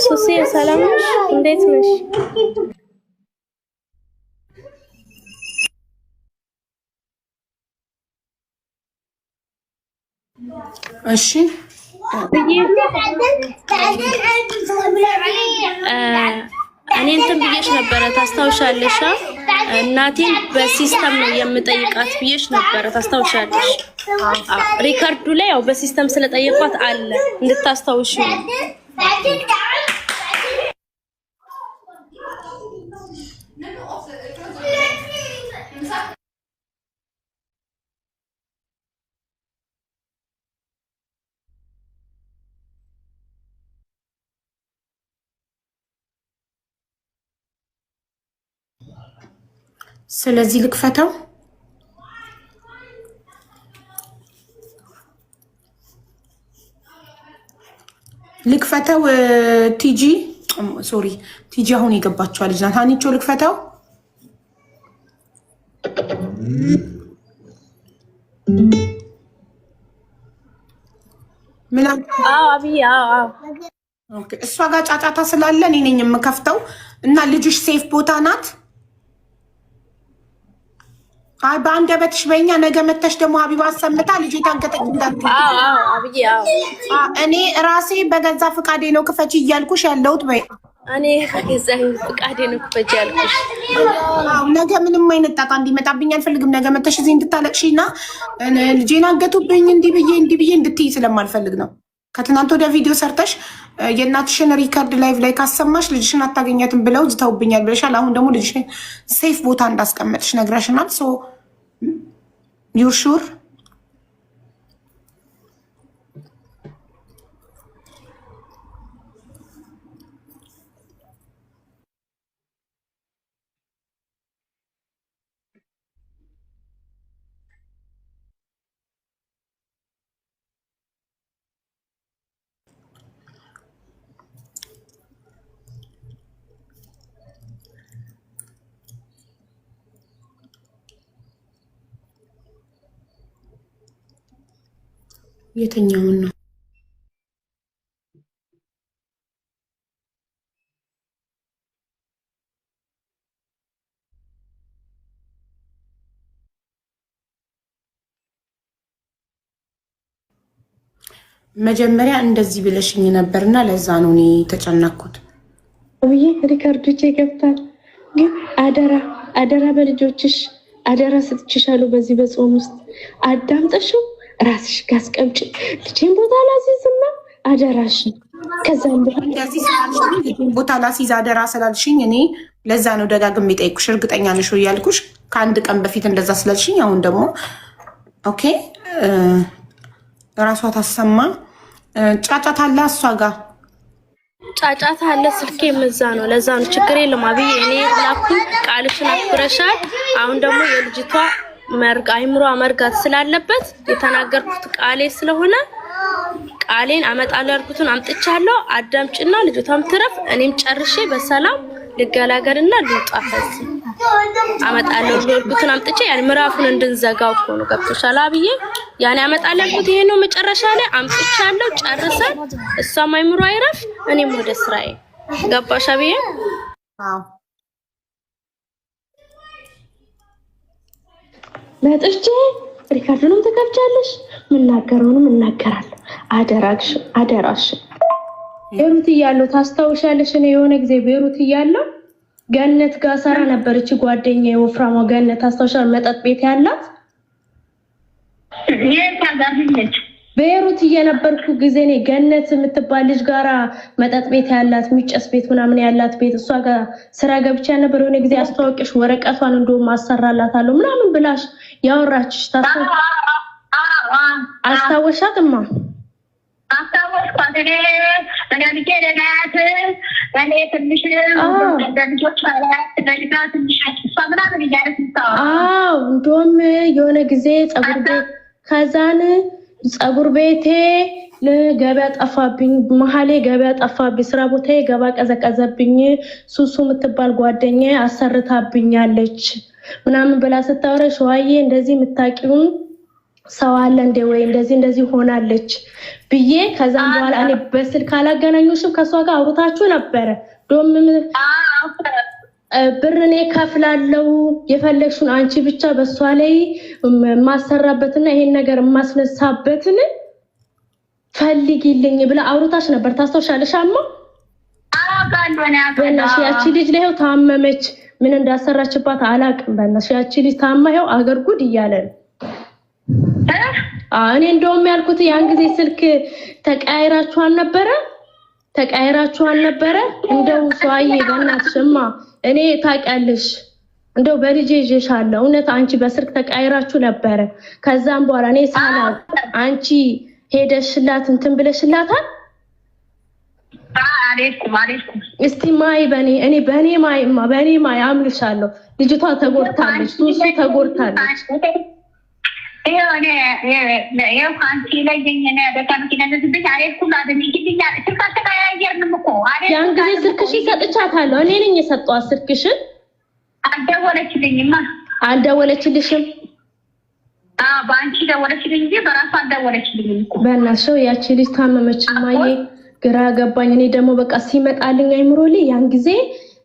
ሱሲ ሰላም ነሽ? እንዴት ነሽ? እሺ እኔ እንትን ብዬሽ ነበረ ታስታውሻለሽ? እናቴን በሲስተም ነው የምጠይቃት ብዬሽ ነበረ ታስታውሻለሽ? ሪከርዱ ላይ ያው በሲስተም ስለጠየቋት አለ እንድታስታውሺ ነው። ስለዚህ ልክፈተው ቲጂ ሶሪ ቲጂ አሁን የገባችው ልጅ ናት። አንቺ ልክፈተው ምን አብይ ኦኬ እሷ ጋር ጫጫታ ስላለ እኔ ነኝ የምከፍተው እና ልጅሽ ሴፍ ቦታ ናት። አይ በአንደበትሽ በእኛ ነገ መተሽ ደግሞ ሀቢባ አሰምታ ልጅ ታንቀጠቅ እንዳትይ። አብይ እኔ ራሴ በገዛ ፍቃዴ ነው ክፈች እያልኩሽ ያለሁት በይ። እኔ በገዛ ፍቃዴ ነው ክፈች ያልኩሽ። ነገ ምንም አይነት ጣጣ እንዲመጣብኝ አልፈልግም። ነገ መተሽ እዚህ እንድታለቅሺና ልጄን አገቱብኝ እንዲህ ብዬ እንድትይ ስለማልፈልግ ነው። ከትናንት ወደ ቪዲዮ ሰርተሽ የእናትሽን ሪከርድ ላይቭ ላይ ካሰማሽ ልጅሽን አታገኛትም ብለው ዝተውብኛል ብለሻል። አሁን ደግሞ ልጅሽን ሴፍ ቦታ እንዳስቀመጥሽ ነግረሽናል። ሶ ዩር ሹር? የትኛውን ነው? መጀመሪያ እንደዚህ ብለሽኝ ነበርና ለዛ ነው እኔ ተጨነኩት። አብዬ ሪከርዶች ይገብታል። ግን አደራ በልጆችሽ አደራ ስትችሻለሁ። በዚህ በጾም ውስጥ አዳምጠሽው ራስሽ ጋስቀምጪ። ልጄን ቦታ ላሲዝና አደራሽን። ከዛም እንደዚህ ስላልሽኝ ቦታ ላሲዝ አደራ ስላልሽኝ እኔ ለዛ ነው ደጋግሜ ጠይቁሽ። እርግጠኛ ነሽ ያልኩሽ ከአንድ ቀን በፊት እንደዛ ስላልሽኝ፣ አሁን ደግሞ ኦኬ ራሷ ታሰማ። ጫጫታ አለ እሷ ጋር ጫጫታ አለ። ስልኬ መዛ ነው። ለዛ ነው ችግር የለም አብዬ። እኔ ላኩ ቃልሽን አክብረሻል። አሁን ደግሞ የልጅቷ አይምሯ መርጋት ስላለበት የተናገርኩት ቃሌ ስለሆነ ቃሌን አመጣለሁ ያልኩትን አምጥቻለሁ። አዳምጭና ልጅቷም ትረፍ፣ እኔም ጨርሼ በሰላም ልገላገልና ልውጣ። ከዚህ አመጣለሁ ያልኩትን አምጥቼ ያን ምዕራፉን እንድንዘጋው እኮ ነው። ገብቶሻል አብዬ? ያኔ አመጣለሁ ያልኩት ይሄ ነው። መጨረሻ ላይ አምጥቻለሁ፣ ጨርሰን እሷም አይምሯ አይረፍ፣ እኔም ወደ ስራዬ። ገባሽ አብዬ? አዎ መጥቼ ሪካርዱንም ተከፍቻለሽ፣ ምናገረውንም እናገራለሁ። አደራሽ ቤሩት እያለሁ ታስታውሻለሽ? እኔ የሆነ ጊዜ ቤሩት እያለሁ ገነት ጋር ሰራ ነበረች ጓደኛዬ፣ ወፍራሟ ገነት ታስታውሻለሽ? መጠጥ ቤት ያላት ቤሩት እየነበርኩ ጊዜ እኔ ገነት የምትባል ልጅ ጋራ መጠጥ ቤት ያላት ሚጨስ ቤት ምናምን ያላት ቤት እሷ ጋር ስራ ገብቻ ነበር። የሆነ ጊዜ አስተዋወቅሽ ወረቀቷን እንደውም አሰራላታለሁ ምናምን ብላሽ ያወራችሽ አስታወሻትማ? አስታወስኳት። እኔ ልጄ ደናያት እኔ ትንሽ ልጆች ትንሽ እሷ ምናምን እያለች እንደውም የሆነ ጊዜ ጸጉር ቤት ከዛን ጸጉር ቤቴ ገበያ ጠፋብኝ፣ መሀሌ ገበያ ጠፋብኝ፣ ስራ ቦታዬ ገባ ቀዘቀዘብኝ፣ ሱሱ የምትባል ጓደኛዬ አሰርታብኛለች ምናምን ብላ ስታወራ ሸዋዬ እንደዚህ የምታውቂውን ሰው አለ እንደ ወይ እንደዚህ ሆናለች ብዬ ከዛም በኋላ እኔ በስልክ አላገናኙሽም ከሷ ጋር አውርታችሁ ነበረ ዶምም ብርኔ ከፍላለው የፈለግሽውን አንቺ ብቻ በሷ ላይ ማሰራበትና ይሄን ነገር ማስነሳበትን ፈልጊልኝ ብላ አውርታሽ ነበር ታስተውሻለሻማ በእናትሽ ያቺ ልጅ ለይው ታመመች ምን እንዳሰራችባት አላቅም በእናትሽ ያቺ ልጅ ታማየው አገር ጉድ እያለ እኔ እንደውም ያልኩት ያን ጊዜ ስልክ ተቀያይራችኋል ነበረ እንደው ሷዬ በእናትሽማ እኔ ታውቂያለሽ እንደው በልጄ ይዤሻለሁ እውነት አንቺ በስልክ ተቀያይራችሁ ነበረ ከዛም በኋላ እኔ ሳላው አንቺ ሄደሽላት እንትን ብለሽላታል አለስኩም እስቲ ማይ በኔ ማይ አምልሻለሁ ልጅቷ ተጎድታለች ሱሱ ተጎድታለች ይሄው ካንቺ ላይ የኔ ደካምኪ ነዝብኝ አለስኩም አደሚግኛ ተካተካያየርንም እኮ ያን ጊዜ ስልክሽ ሰጥቻታለሁ እኔ ነኝ የሰጠኋት ስልክሽን አልደወለችልሽም ባንቺ ደወለችልኝ እንጂ በራሷ አልደወለችልኝም እኮ በእናትሽ ያቺ ልጅ ታመመች ማዬ ግራ ገባኝ እኔ ደግሞ በቃ ሲመጣልኝ አይምሮልኝ ያን ጊዜ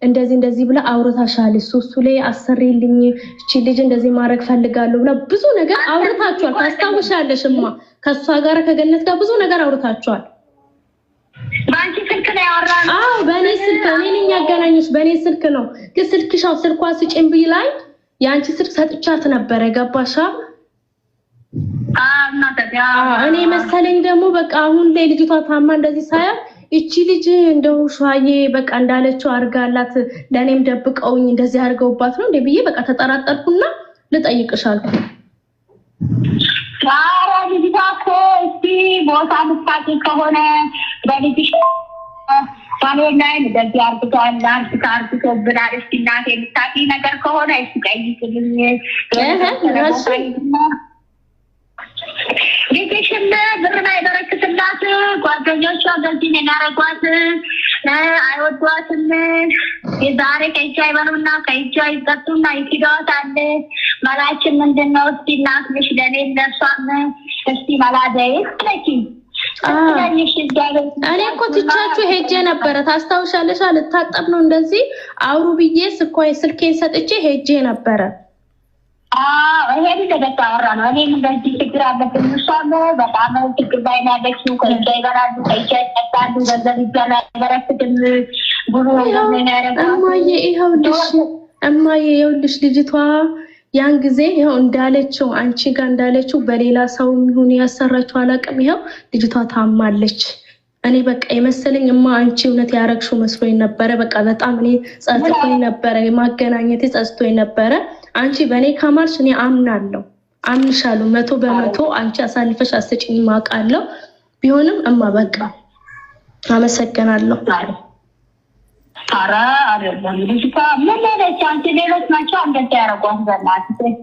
እንደዚህ ብላ አውርታሻል ሱሱ ላይ አሰሪልኝ እቺ ልጅ እንደዚህ ማድረግ ፈልጋለሁ ብላ ብዙ ነገር አውርታችኋል ታስታውሻለሽማ ከሷ ጋር ከገነት ጋር ብዙ ነገር አውርታችኋል ባንቺ ስልክ ላይ አወራን በኔ ስልክ እኔ ነኝ ያገናኙሽ በኔ ስልክ ነው ግን ስልክሻው ስልኳ ስጪኝ ብይላይ ያንቺ ስልክ ሰጥቻት ነበር ገባሻ እኔ መሰለኝ ደግሞ በቃ አሁን ላይ ልጅቷ ታማ እንደዚህ ሳያ እቺ ልጅ እንደው ሻዬ በቃ እንዳለችው አርጋላት ለኔም ደብቀውኝ እንደዚህ አርገውባት ነው እንዴ ብዬ በቃ ተጠራጠርኩና ልጠይቅሽ አልኩ ልጅቷ እኮ እስቲ ቦታ ምሳሌ ከሆነ በልጅሽ ባሎናይ እንደዚህ አርግቶ ብላ እስቲ እናቴ ምሳሌ ነገር ከሆነ እስቲ ጠይቅልኝ ልጅሽም ብር ባይበረክትላት ጓደኞቿ በዚህ የሚያረጓት አይወዷትም የዛሬ ከእጇ ይበሉና ከእጇ ይጠጡና ይክዷታል መላችን ምንድነው እስቲ እናት ነሽ ለኔ ለሷም እስቲ መላደይ ለኪ እኔ እኮ ትቻችሁ ሄጄ ነበረ ታስታውሻለሽ ልታጠብ ነው እንደዚህ አውሩ ብዬ ስልኬን ሰጥቼ ሄጄ ነበረ ይሄን ተደታወራ ነው እኔም እንደዚህ ችግር አለብኝ እሷም በጣም ችግር ላይ ያለችው ከእጇ ይበላሉ ከእጇ ይጠጣሉ ገንዘብ ይበረክትም ብሎ እማዬ ይኸውልሽ ልጅቷ ያን ጊዜ ይኸው እንዳለችው አንቺ ጋር እንዳለችው በሌላ ሰው ይሁን ያሰራችው አላውቅም ይኸው ልጅቷ ታማለች እኔ በቃ የመሰለኝ አንቺ እውነት ያረግሽው መስሎኝ ነበረ በቃ በጣም እኔ ጸጽቶኝ ነበረ ማገናኘቴ ጸጽቶኝ ነበረ አንቺ በኔ ካማልሽ እኔ አምንሻለሁ 100% አንቺ አሳልፈሽ አስጭኝ ማቃለው ቢሆንም በቃ አመሰግናለሁ ታራ አይደለም ልጅቷ ምን ለለች አንቺ ሌሎች ናቸው እንደዛ ያረጓት በእናትህ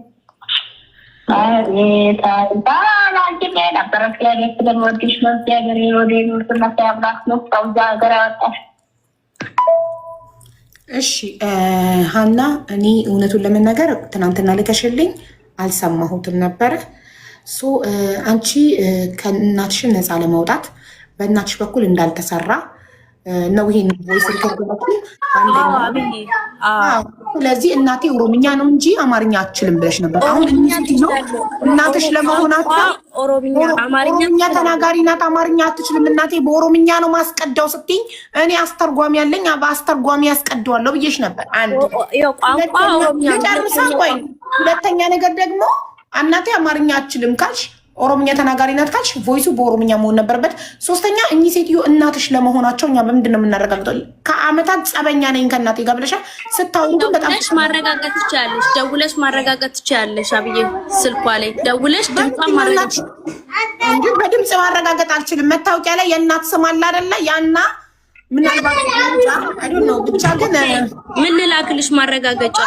አንቺ ነበር ስለወድሽ ነው ያገሬ ወደ ኑር ተመሳያብላት ነው ታውዛ ሀገር ያወጣሽ እሺ ሃና እኔ እውነቱን ለመናገር ትናንትና ልከሽልኝ አልሰማሁትም ነበር አንቺ ከእናትሽ ነፃ ለማውጣት በእናትሽ በኩል እንዳልተሰራ ነው ይሄን ቮይስ ልከልኩ ስለዚህ እናቴ ኦሮምኛ ነው እንጂ አማርኛ አትችልም ብለሽ ነበር አሁን እናትሽ ለመሆናቸው ኦሮምኛ ተናጋሪ ናት አማርኛ አትችልም እናቴ በኦሮምኛ ነው ማስቀዳው ስትኝ እኔ አስተርጓሚ ያለኝ በአስተርጓሚ ያስቀዳዋለሁ ብዬሽ ነበር አንድ ቆይ ሁለተኛ ነገር ደግሞ እናቴ አማርኛ አትችልም ካልሽ ኦሮምኛ ተናጋሪ ናት ካልሽ ቮይሱ በኦሮምኛ መሆን ነበርበት ሶስተኛ እኚህ ሴትዮ እናትሽ ለመሆናቸው እኛ በምንድን ነው የምናረጋግጠው ከአመታት ጸበኛ ነኝ ከእናቴ ጋር ብለሻ ስታውሩ በጣም ማረጋገጥ ትችያለሽ ደውለሽ ማረጋገጥ ትችያለሽ አብዬ ስልኳ ላይ ደውለሽ ድምጿን ማረጋገጥ እንጂ በድምጽ ማረጋገጥ አልችልም መታወቂያ ላይ የእናት ስም አለ አይደለ ያና ምናልባት ብቻ ግን ምን ልላክልሽ ማረጋገጫ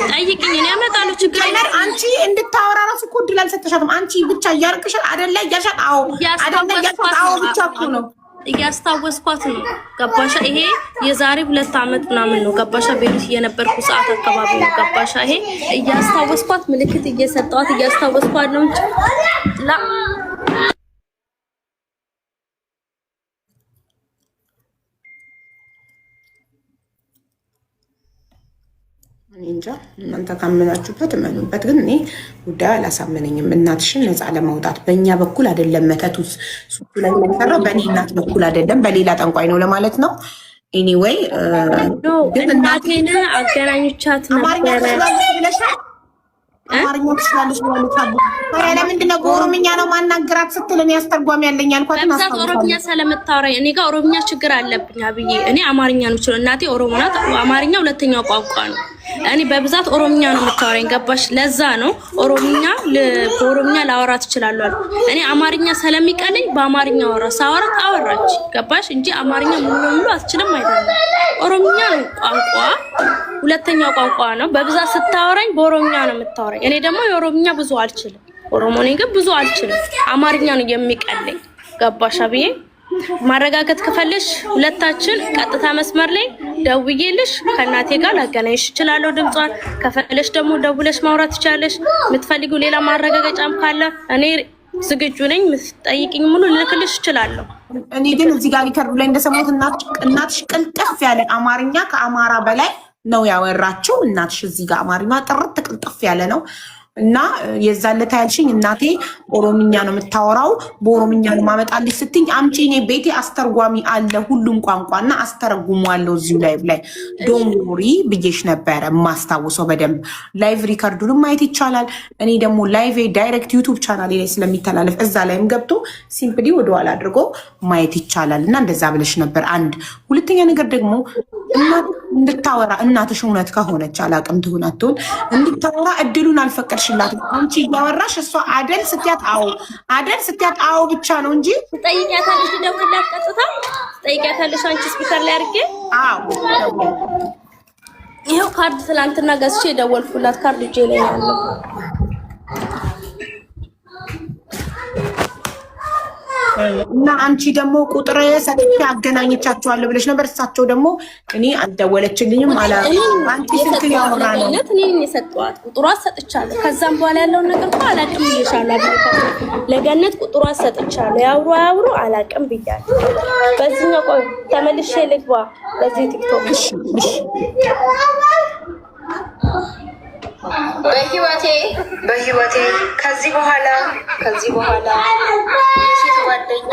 ጠይቅኝ እኔ አመጣለሁ ችግር የለም አንቺ እንድታወራ ራሱ እኮ እድል አልሰጠሻትም አንቺ ብቻ እያርቅሽ አይደለ እያልሻት አዎ አይደለ እያልሻት አዎ ብቻ እኮ ነው እያስታወስኳት ነው ገባሻ? ይሄ የዛሬ 2 አመት ምናምን ነው ገባሻ? ቤት የነበርኩ ሰዓት አካባቢ ነው ገባሻ? ይሄ እያስታወስኳት ምልክት እየሰጠዋት እያስታወስኳት ነው እንጂ ላ እንጃ እናንተ ካመናችሁበት እመኑበት። ግን እኔ ጉዳዩ አላሳመነኝም። እናትሽን ነፃ ለማውጣት በእኛ በኩል አይደለም፣ መተቱስ ሱሱ ላይ የሚሰራው በእኔ እናት በኩል አይደለም፣ በሌላ ጠንቋይ ነው ለማለት ነው። ኤኒዌይ ግን እናቴን አገናኝቻት ነበረ። አማርኛ ትችላለች ማለት ነው። ለምንድን ነው በኦሮምኛ ነው ማናገራት ስትል እኔ አስተርጓሚ ያለኝ አልኳት። በብዛት ኦሮምኛ ስለምታወራኝ እኔ ጋር ኦሮምኛ ችግር አለብኝ አብዬ። እኔ አማርኛ ነው ችሎ እናቴ ኦሮሞ ናት። አማርኛ ሁለተኛው ቋንቋ ነው። እኔ በብዛት ኦሮምኛ ነው የምታወራኝ ገባሽ? ለዛ ነው በኦሮምኛ ላወራ ትችላለሁ አልኩ። እኔ አማርኛ ስለሚቀለኝ በአማርኛ ሳወራት አወራች ገባሽ? እንጂ አማርኛ ሙሉ ለሙሉ አትችልም አይደለም። ኦሮምኛ ነው ቋንቋ፣ ሁለተኛው ቋንቋ ነው። በብዛት ስታወራኝ በኦሮምኛ ነው የምታወራኝ። እኔ ደግሞ የኦሮምኛ ብዙ አልችልም። ኦሮሞ ነኝ ግን ብዙ አልችልም። አማርኛ ነው የሚቀለኝ ገባሽ አብዬ? ማረጋገጥ ከፈለሽ ሁለታችን ቀጥታ መስመር ላይ ደውዬልሽ ከእናቴ ጋር ላገናኝሽ እችላለሁ ድምጿን። ከፈለሽ ደግሞ ደውለሽ ማውራት ትችላለሽ። የምትፈልጊው ሌላ ማረጋገጫም ካለ እኔ ዝግጁ ነኝ። የምትጠይቂኝ ሙሉ ልልክልሽ እችላለሁ። እኔ ግን እዚህ ጋር ሊከርዱ ላይ እንደሰማሁት እናትሽ ቅልጥፍ ያለ አማርኛ ከአማራ በላይ ነው ያወራችው። እናትሽ እዚህ ጋር አማርኛ ጥርት ቅልጥፍ ያለ ነው። እና የዛን ለታ ያልሽኝ እናቴ ኦሮምኛ ነው የምታወራው በኦሮምኛ ነው ማመጣልሽ ስትኝ አምጪ። እኔ ቤቴ አስተርጓሚ አለ ሁሉም ቋንቋና አስተረጉሟለሁ እዚሁ ላይቭ ላይ ዶንሪ ብዬሽ ነበረ ማስታውሰው በደንብ። ላይቭ ሪከርዱንም ማየት ይቻላል። እኔ ደግሞ ላይቭ ዳይሬክት ዩቱብ ቻናል ላይ ስለሚተላለፍ እዛ ላይም ገብቶ ሲምፕሊ ወደኋላ አድርጎ ማየት ይቻላል። እና እንደዛ ብለሽ ነበር። አንድ ሁለተኛ ነገር ደግሞ እንድታወራ እናትሽ እውነት ከሆነች አላቅም ትሁን አትሁን እንድታወራ እድሉን አልፈቀድሽላትም። አንቺ እያወራሽ እሷ አደል ስትያት አዎ ብቻ ነው እንጂ ትጠይቂያታለሽ። ደውላት ቀጥታ ትጠይቂያታለሽ። አንቺ ስፒከር ላይ አድርጌ ይኸው ካርድ ትላንትና ገዝቼ የደወልኩላት ካርድ እጄ ላይ ያለው እና አንቺ ደግሞ ቁጥር ሰጥቼ አገናኝቻቸዋለሁ ብለሽ ነበር። እሳቸው ደግሞ እኔ አልደወለችልኝም አላ አንቺ ስልክ ያወራ ነው እኔ የሰጠኋት ቁጥሯን ሰጥቻለሁ። ከዛም በኋላ ያለውን ነገር እኮ አላቅም ብዬሻለሁ። ለገነት ቁጥሯን ሰጥቻለሁ። ያውሩ አላቅም ብያለሁ። በዚህኛው ቆይ ተመልሼ ልግባ በዚህ ቲክቶክ። በህይወቴ ከዚህ በኋላ የሴት ጓደኛ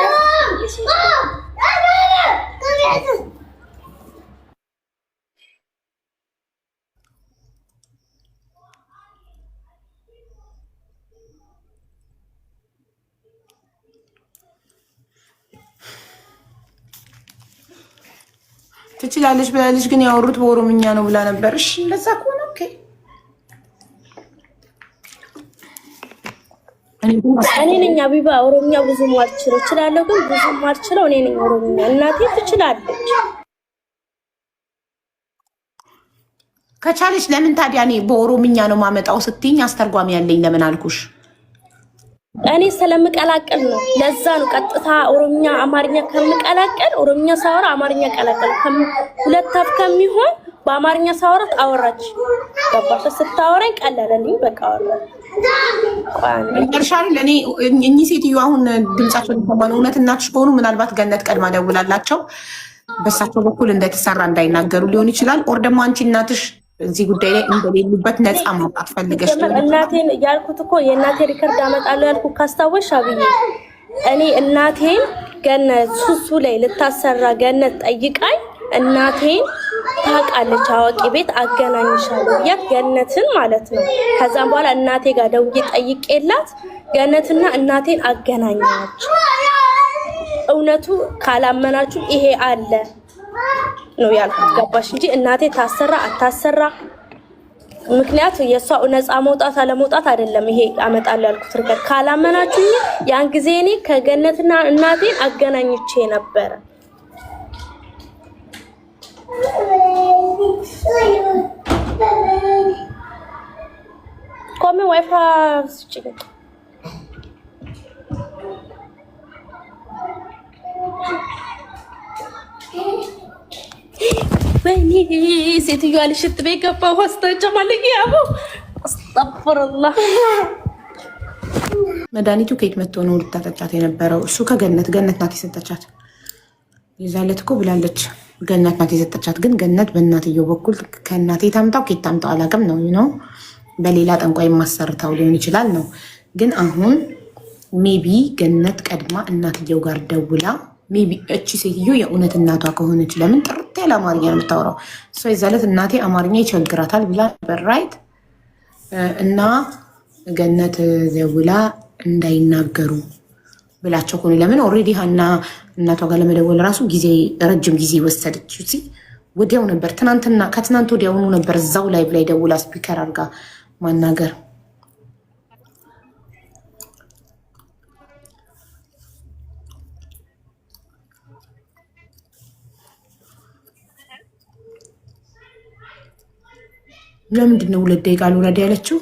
ትችላለች ብላለች። ግን ያወሩት በኦሮምኛ ነው ብላ ነበር። እሺ ለዛ ከሆነ ኦኬ። እኔ ነኝ አቢባ ኦሮምኛ ብዙ ማልችለው እችላለሁ፣ ግን ብዙ ማልችለው እኔ ነኝ ኦሮምኛ። እናቴ ትችላለች። ከቻለች ለምን ታዲያ እኔ በኦሮምኛ ነው ማመጣው ስትይኝ አስተርጓሚ ያለኝ ለምን አልኩሽ? እኔ ስለምቀላቀል ነው። ለዛ ነው ቀጥታ ኦሮምኛ አማርኛ ከምቀላቀል ኦሮምኛ ሳወራ አማርኛ ቀላቀል ሁለት አፍ ከሚሆን በአማርኛ ሳወራት አወራች። ገባሽ? ስታወራኝ ቀለለልኝ። በቃ አወራ እርሻል እኔ እኚህ ሴትዮ አሁን ድምጻቸው ተሰማን። እውነት እናትሽ ከሆኑ ምናልባት ገነት ቀድማ ደውላላቸው በሳቸው በኩል እንደተሰራ እንዳይናገሩ ሊሆን ይችላል። ኦር ደግሞ አንቺ እናትሽ እዚህ ጉዳይ ላይ እንደሌሉበት ነፃ ማውጣት ፈልገሽ ነው። እናቴን ያልኩት እኮ የእናቴ ሪከርድ አመጣለሁ ያልኩት ካስታወሽ አብዬ፣ እኔ እናቴን ገነት ሱሱ ላይ ልታሰራ ገነት ጠይቃኝ እናቴን ታውቃለች አዋቂ ቤት አገናኝሻለሁ ብያት ገነትን ማለት ነው። ከዛም በኋላ እናቴ ጋር ደውዬ ጠይቄላት ገነትና እናቴን አገናኛች። እውነቱ ካላመናችሁ ይሄ አለ ነው ያልኩት። ገባሽ እንጂ እናቴ ታሰራ አታሰራ ምክንያቱ የሷ ነፃ መውጣት አለመውጣት አይደለም። ይሄ አመጣለሁ ያልኩት ርከት ካላመናችሁ ያን ጊዜ እኔ ከገነትና እናቴን አገናኝቼ ነበረ። ኮሜ ዋይፋይ ስጭኝ። ሴትዮዋ ልሽት ቤት ገባ ሆስታቸው ማለት ያቡ አስተግፍሩላህ። መድኃኒቱ ከየት መጥቶ ነው ልታጠጫት የነበረው? እሱ ከገነት ናት የሰጠቻት። ይዛለት እኮ ብላለች ገነት ናት የሰጠቻት። ግን ገነት በእናትየው በኩል ከእናቴ ታምጣው ከየት ታምጣው አላውቅም ነው በሌላ ጠንቋይ ማሰርታው ሊሆን ይችላል ነው። ግን አሁን ሜቢ ገነት ቀድማ እናትየው ጋር ደውላ ሜቢ እቺ ሴትዮ የእውነት እናቷ ከሆነች ለምን ጥርት ያለ አማርኛ ነው የምታወራው? እሷ የዛለት እናቴ አማርኛ ይቸግራታል ብላ ነበር ራይት። እና ገነት ደውላ እንዳይናገሩ ብላቸው ሆነ። ለምን ኦልሬዲ ሀና እናቷ ጋር ለመደወል ራሱ ረጅም ጊዜ ወሰደች። ወዲያው ነበር ከትናንት ወዲያውኑ ነበር እዛው ላይቭ ላይ ደውላ ስፒከር አድርጋ ማናገር። ለምንድን ነው 2 ደቂቃ ልውረድ ያለችው?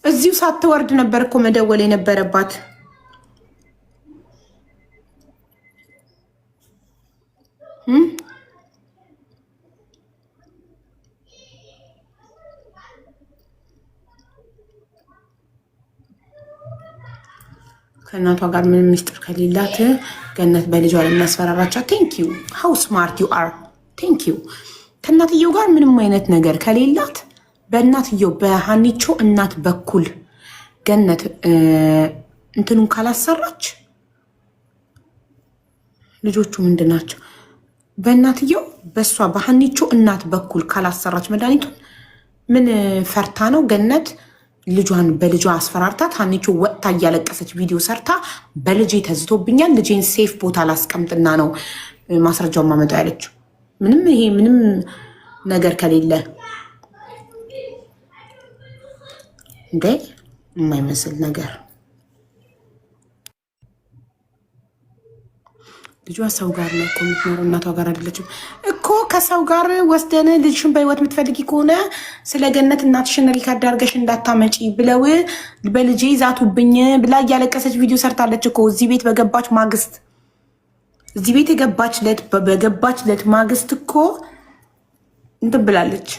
እዚሁ ሳትወርድ ነበር እኮ መደወል የነበረባት። ከእናቷ ጋር ምንም ሚስጥር ከሌላት ገነት በልጇ ለሚያስፈራራቻት ቴንኪዩ ሃው ስማርት ዩ አር ቴንኪዩ። ከእናትየው ጋር ምንም አይነት ነገር ከሌላት በእናትየው በሀኒቾ እናት በኩል ገነት እንትኑን ካላሰራች ልጆቹ ምንድን ናቸው? በእናትየው በእሷ በሀኒቾ እናት በኩል ካላሰራች መድኃኒቱን ምን ፈርታ ነው ገነት ልጇን በልጇ አስፈራርታት ሀኒቾ ወጥታ እያለቀሰች ቪዲዮ ሰርታ በልጄ ተዝቶብኛል ልጄን ሴፍ ቦታ ላስቀምጥና ነው ማስረጃውን ማመጣ ያለችው። ምንም ነገር ከሌለ እንዴ የማይመስል ነገር። ልጇ ሰው ጋር ነው እኮ የምትኖረው፣ እናቷ ጋር አይደለችም እኮ። ከሰው ጋር ወስደን ልጅሽን በህይወት የምትፈልጊ ከሆነ ስለ ገነት እናትሽን ሪካርድ አድርገሽ እንዳታመጪ ብለው በልጄ ዛቱብኝ ብላ እያለቀሰች ቪዲዮ ሰርታለች እኮ። እዚህ ቤት በገባች ማግስት በገባች ለት ማግስት እኮ እንትን ብላለች።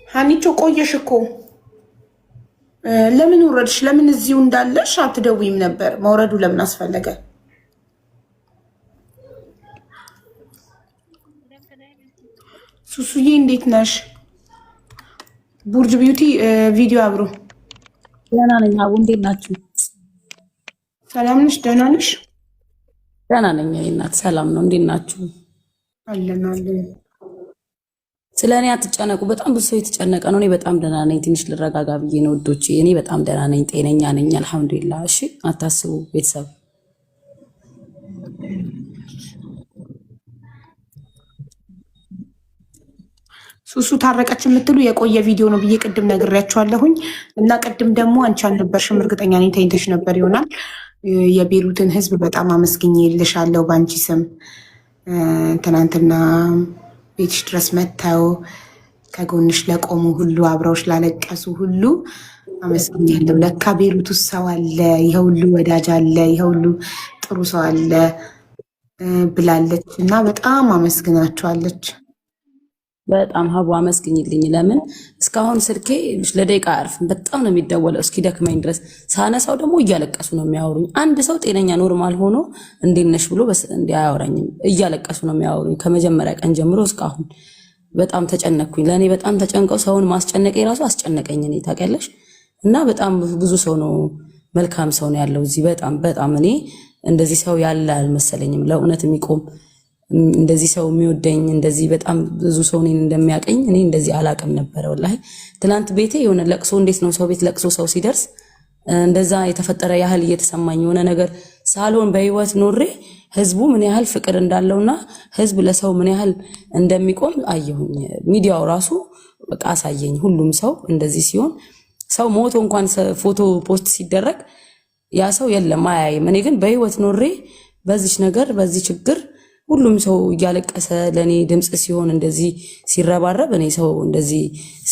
ሀኒቾ ቆየሽ እኮ ለምን ወረድሽ? ለምን እዚሁ እንዳለሽ አትደውይም ነበር? መውረዱ ለምን አስፈለገ? ሱሱዬ እንዴት ነሽ? ቡርጅ ቢዩቲ ቪዲዮ አብሮ ደህና ነኝ። አቡ እንዴት ናችሁ? ሰላም ነሽ? ደህና ነሽ? ደህና ነኝ። እናት ሰላም ነው። እንዴት ናችሁ? አለን። ስለ እኔ አትጨነቁ። በጣም ብዙ ሰው የተጨነቀ ነው። እኔ በጣም ደህና ነኝ። ትንሽ ልረጋጋ ብዬ ነው ውዶቼ። እኔ በጣም ደህና ነኝ፣ ጤነኛ ነኝ፣ አልሐምዱሊላህ። እሺ አታስቡ ቤተሰብ። ሱሱ ታረቀች የምትሉ የቆየ ቪዲዮ ነው ብዬ ቅድም ነግሬያቸዋለሁኝ። እና ቅድም ደግሞ አንቺ አልነበርሽም እርግጠኛ ነኝ፣ ተኝተሽ ነበር ይሆናል። የቤሩትን ህዝብ በጣም አመስግኜልሻለሁ በአንቺ ስም። ትናንትና ቤትሽ ድረስ መጥተው ከጎንሽ ለቆሙ ሁሉ አብረውሽ ላለቀሱ ሁሉ አመስግኛለሁ። ለካ ቤሩት ውስጥ ሰው አለ፣ ይሄ ሁሉ ወዳጅ አለ፣ ይሄ ሁሉ ጥሩ ሰው አለ ብላለች እና በጣም አመስግናቸዋለች። በጣም ሀቡ አመስግኝልኝ። ለምን እስካሁን ስልኬ ለደቂቃ አያርፍም። በጣም ነው የሚደወለው እስኪደክመኝ ድረስ። ሳነሳው ደግሞ እያለቀሱ ነው የሚያወሩኝ። አንድ ሰው ጤነኛ ኖርማል ሆኖ እንዴት ነሽ ብሎ አያወራኝም። እያለቀሱ ነው የሚያወሩኝ ከመጀመሪያ ቀን ጀምሮ እስካሁን። በጣም ተጨነኩኝ። ለእኔ በጣም ተጨንቀው ሰውን ማስጨነቅ የራሱ አስጨነቀኝ። እኔ ታውቂያለሽ። እና በጣም ብዙ ሰው ነው መልካም ሰው ነው ያለው እዚህ። በጣም እኔ እንደዚህ ሰው ያለ አልመሰለኝም። ለእውነት የሚቆም እንደዚህ ሰው የሚወደኝ እንደዚህ በጣም ብዙ ሰው እኔን እንደሚያቀኝ እኔ እንደዚህ አላቅም ነበረ። ወላሂ ትናንት ቤቴ የሆነ ለቅሶ፣ እንዴት ነው ሰው ቤት ለቅሶ ሰው ሲደርስ እንደዛ የተፈጠረ ያህል እየተሰማኝ የሆነ ነገር ሳልሆን በህይወት ኖሬ ህዝቡ ምን ያህል ፍቅር እንዳለውና ህዝብ ለሰው ምን ያህል እንደሚቆም አየሁኝ። ሚዲያው ራሱ በቃ አሳየኝ። ሁሉም ሰው እንደዚህ ሲሆን ሰው ሞቶ እንኳን ፎቶ ፖስት ሲደረግ ያ ሰው የለም አያይም። እኔ ግን በህይወት ኖሬ በዚህ ነገር በዚህ ችግር ሁሉም ሰው እያለቀሰ ለኔ ድምጽ ሲሆን እንደዚህ ሲረባረብ እኔ ሰው እንደዚህ